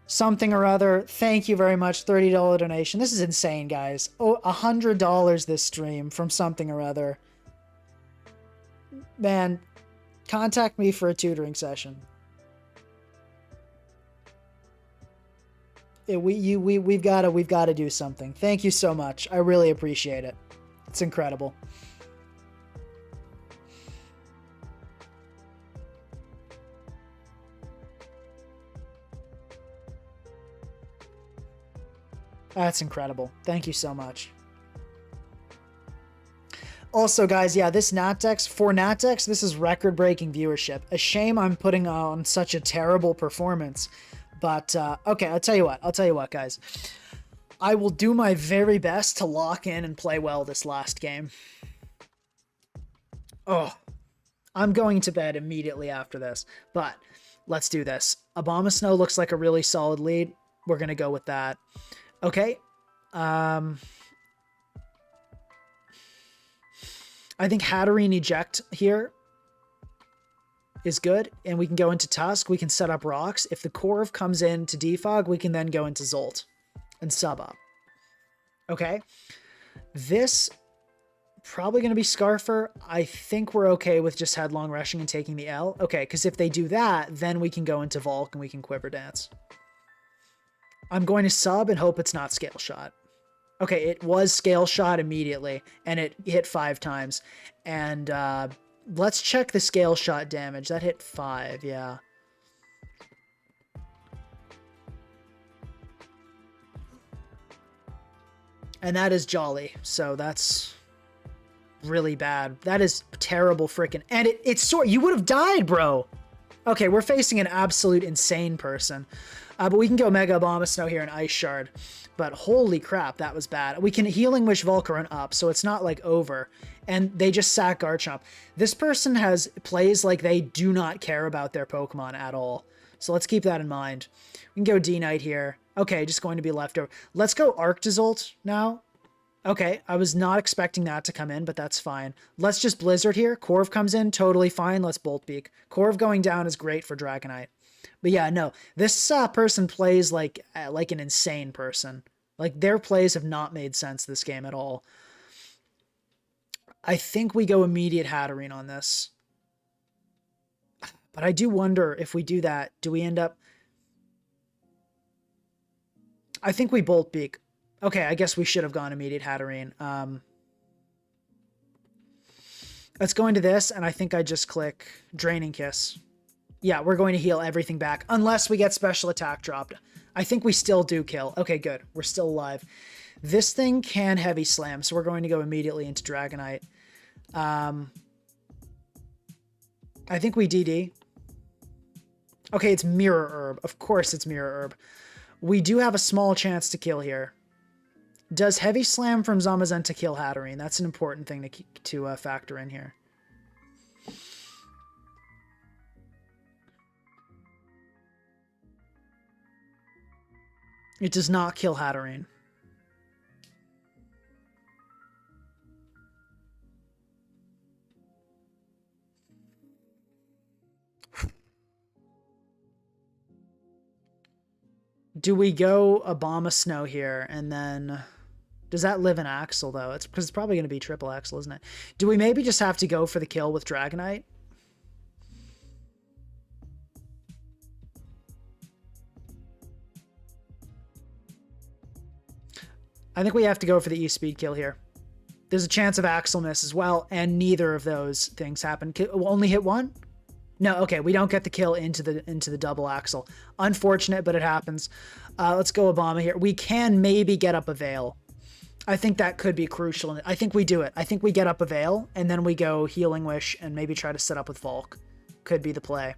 Something or other. Thank you very much. $30 donation. This is insane, guys. Oh, $100 this stream from something or other. Man, contact me for a tutoring session. Yeah, we've got to do something. Thank you so much. I really appreciate it. It's incredible. That's incredible. Thank you so much. Also, guys, yeah, this Natdex, for Natdex, this is record-breaking viewership. A shame I'm putting on such a terrible performance. But, okay, I'll tell you what, guys. I will do my very best to lock in and play well this last game. Oh, I'm going to bed immediately after this. But, let's do this. Abomasnow looks like a really solid lead. We're going to go with that. Okay. I think Hatterene Eject here is good, and we can go into Tusk. We can set up rocks. If the Corv comes in to Defog, we can then go into Zolt and sub up. Okay. This probably going to be Scarfer. I think we're okay with just Headlong Rushing and taking the L. Okay, because if they do that, then we can go into Volk and we can Quiver Dance. I'm going to sub and hope it's not Scale Shot. Okay, it was Scale Shot immediately, and it hit 5 times. And let's check the Scale Shot damage. That hit 5, yeah. And that is Jolly, so that's really bad. That is terrible freaking... And it's sort... You would have died, bro! Okay, we're facing an absolute insane person. But we can go Mega Abomasnow here and Ice Shard. But holy crap, that was bad. We can Healing Wish Volcarona up, so it's not like over. And they just sack Garchomp. This person plays like they do not care about their Pokemon at all. So let's keep that in mind. We can go D-Knight here. Okay, just going to be left over. Let's go Arctozolt now. Okay, I was not expecting that to come in, but that's fine. Let's just Blizzard here. Corv comes in, totally fine. Let's Bolt Beak. Corv going down is great for Dragonite. But yeah, no, this person plays like an insane person. Like, their plays have not made sense this game at all. I think we go immediate Hatterene on this. But I do wonder if we do that, do we end up... I think we Bolt Beak. Okay, I guess we should have gone immediate Hatterene. Let's go into this, and I think I just click Draining Kiss. Yeah, we're going to heal everything back, unless we get special attack dropped. I think we still do kill. Okay, good. We're still alive. This thing can Heavy Slam, so we're going to go immediately into Dragonite. I think we DD. Okay, it's Mirror Herb. Of course it's Mirror Herb. We do have a small chance to kill here. Does Heavy Slam from Zamazenta kill Hatterene? That's an important thing to factor in here. It does not kill Hatterene. Do we go Abomasnow here and then... Does that live in Axel, though? It's because it's probably going to be triple Axel, isn't it? Do we maybe just have to go for the kill with Dragonite? I think we have to go for the E-Speed kill here. There's a chance of Axel miss as well, and neither of those things happen. We'll only hit one? No, okay, we don't get the kill into the double Axel. Unfortunate, but it happens. Let's go Obama here. We can maybe get up a Veil. I think that could be crucial. I think we do it. I think we get up a Veil, and then we go Healing Wish and maybe try to set up with Volk. Could be the play.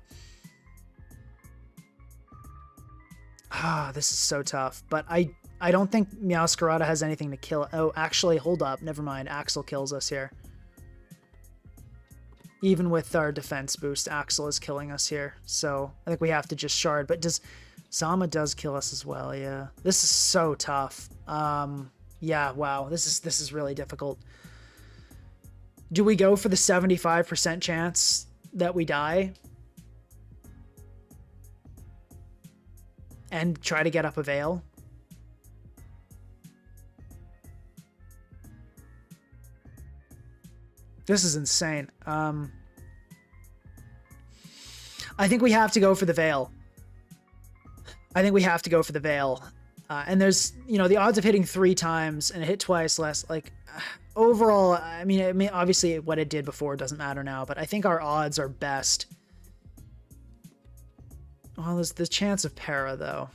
Ah, this is so tough. But I don't think Meowscarada has anything to kill. Oh, actually, hold up. Never mind. Axel kills us here. Even with our defense boost, Axel is killing us here. So I think we have to just shard. But Zama does kill us as well, yeah. This is so tough. Yeah, wow. This is really difficult. Do we go for the 75% chance that we die? And try to get up a Veil? This is insane. I think we have to go for the Veil. I think we have to go for the Veil. And there's, you know, the odds of hitting 3 times and hit twice less, like, overall, I mean, obviously what it did before doesn't matter now, but I think our odds are best. Well, there's the chance of para, though.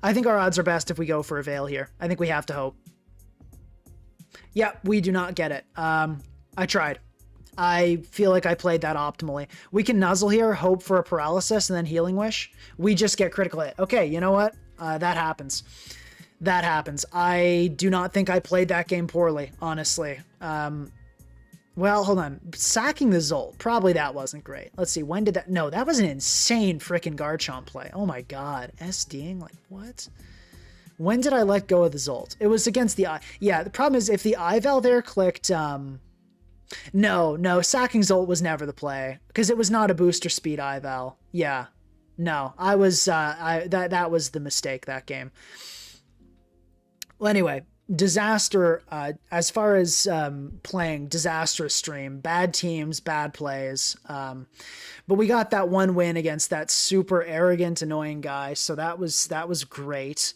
I think our odds are best if we go for a Veil here. I think we have to hope. Yeah, we do not get it. I tried. I feel like I played that optimally. We can Nuzzle here, hope for a Paralysis, and then Healing Wish. We just get critical hit. Okay, you know what? That happens. That happens. I do not think I played that game poorly, honestly. Well, hold on. Sacking the Zolt. Probably that wasn't great. Let's see. When did that... No, that was an insane freaking Garchomp play. Oh my god. SDing? Like, what? When did I let go of the Zolt? It was against the eye. Yeah, the problem is if the Ivel there clicked... No, sacking Zolt was never the play because it was not a booster speed Ival. Yeah, no, I was, that was the mistake that game. Well, anyway, disaster, as far as, playing, disastrous stream, bad teams, bad plays. But we got that one win against that super arrogant, annoying guy. So that was great.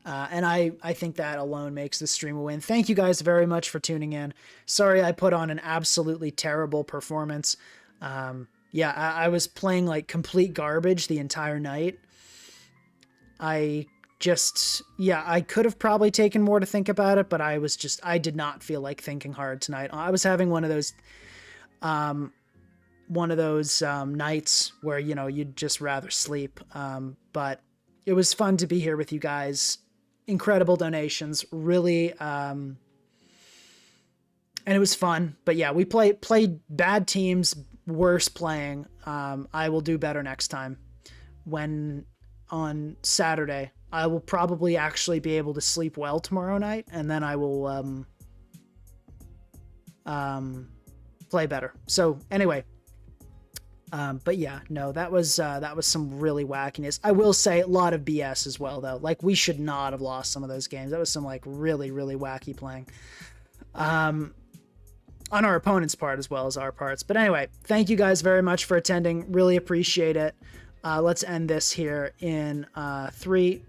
And I think that alone makes the stream a win. Thank you guys very much for tuning in. Sorry I put on an absolutely terrible performance. Yeah, I was playing like complete garbage the entire night. I could have probably taken more to think about it, but I did not feel like thinking hard tonight. I was having one of those nights where, you know, you'd just rather sleep. But it was fun to be here with you guys. Incredible donations, really, and it was fun. But yeah, we played bad teams, worse playing. I will do better next time. When on Saturday, I will probably actually be able to sleep well tomorrow night, and then I will play better. So anyway. But yeah, no, that was some really wackiness. I will say a lot of BS as well, though. Like, we should not have lost some of those games. That was some, like, really, really wacky playing. On our opponent's part as well as our parts. But anyway, thank you guys very much for attending. Really appreciate it. Let's end this here in 3,